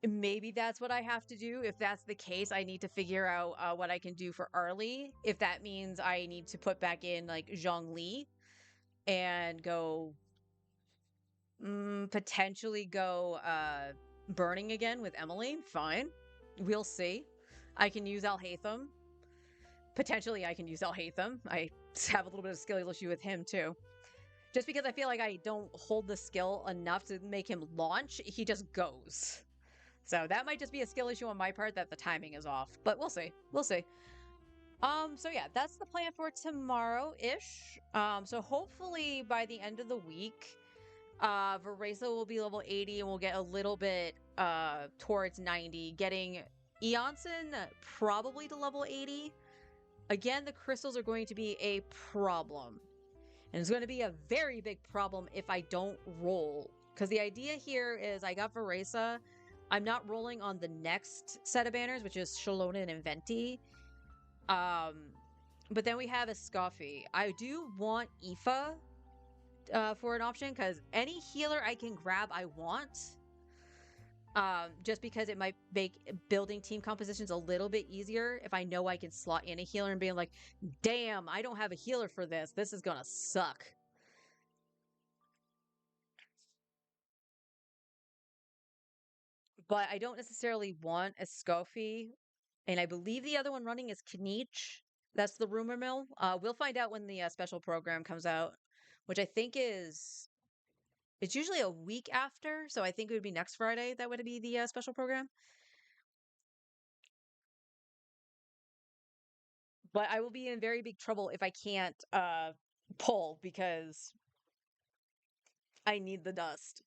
maybe that's what I have to do. If that's the case, I need to figure out what I can do for Arlie. If that means I need to put back in like Zhongli and go potentially go burning again with Emmeline, fine. We'll see. I can use Alhaitham. Potentially I can use Alhaitham. I have a little bit of skill issue with him too. Just because I feel like I don't hold the skill enough to make him launch, he just goes. So that might just be a skill issue on my part that the timing is off. But we'll see. We'll see. So yeah, that's the plan for tomorrow-ish. So hopefully by the end of the week, Veresa will be level 80 and we'll get a little bit towards 90. Getting Eonson probably to level 80. Again, the crystals are going to be a problem. And it's going to be a very big problem if I don't roll. Because the idea here is I got Veresa. I'm not rolling on the next set of banners, which is Shallonen and Venti. But then we have Escoffi. I do want Aoife for an option, because any healer I can grab I want. Just because it might make building team compositions a little bit easier if I know I can slot in a healer and being like, damn, I don't have a healer for this. This is gonna suck. But I don't necessarily want Escoffi, and I believe the other one running is Kniech. That's the rumor mill. We'll find out when the special program comes out, which I think is... It's usually a week after, so I think it would be next Friday that would be the special program. But I will be in very big trouble if I can't pull, because I need the dust.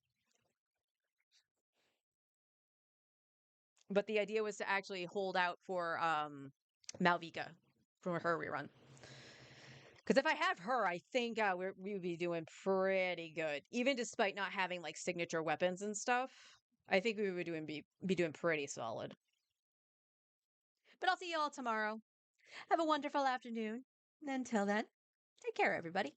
But the idea was to actually hold out for Malvika from her rerun. Because if I have her, I think we would be doing pretty good. Even despite not having like signature weapons and stuff, I think we would be doing pretty solid. But I'll see you all tomorrow. Have a wonderful afternoon. Until then, take care, everybody.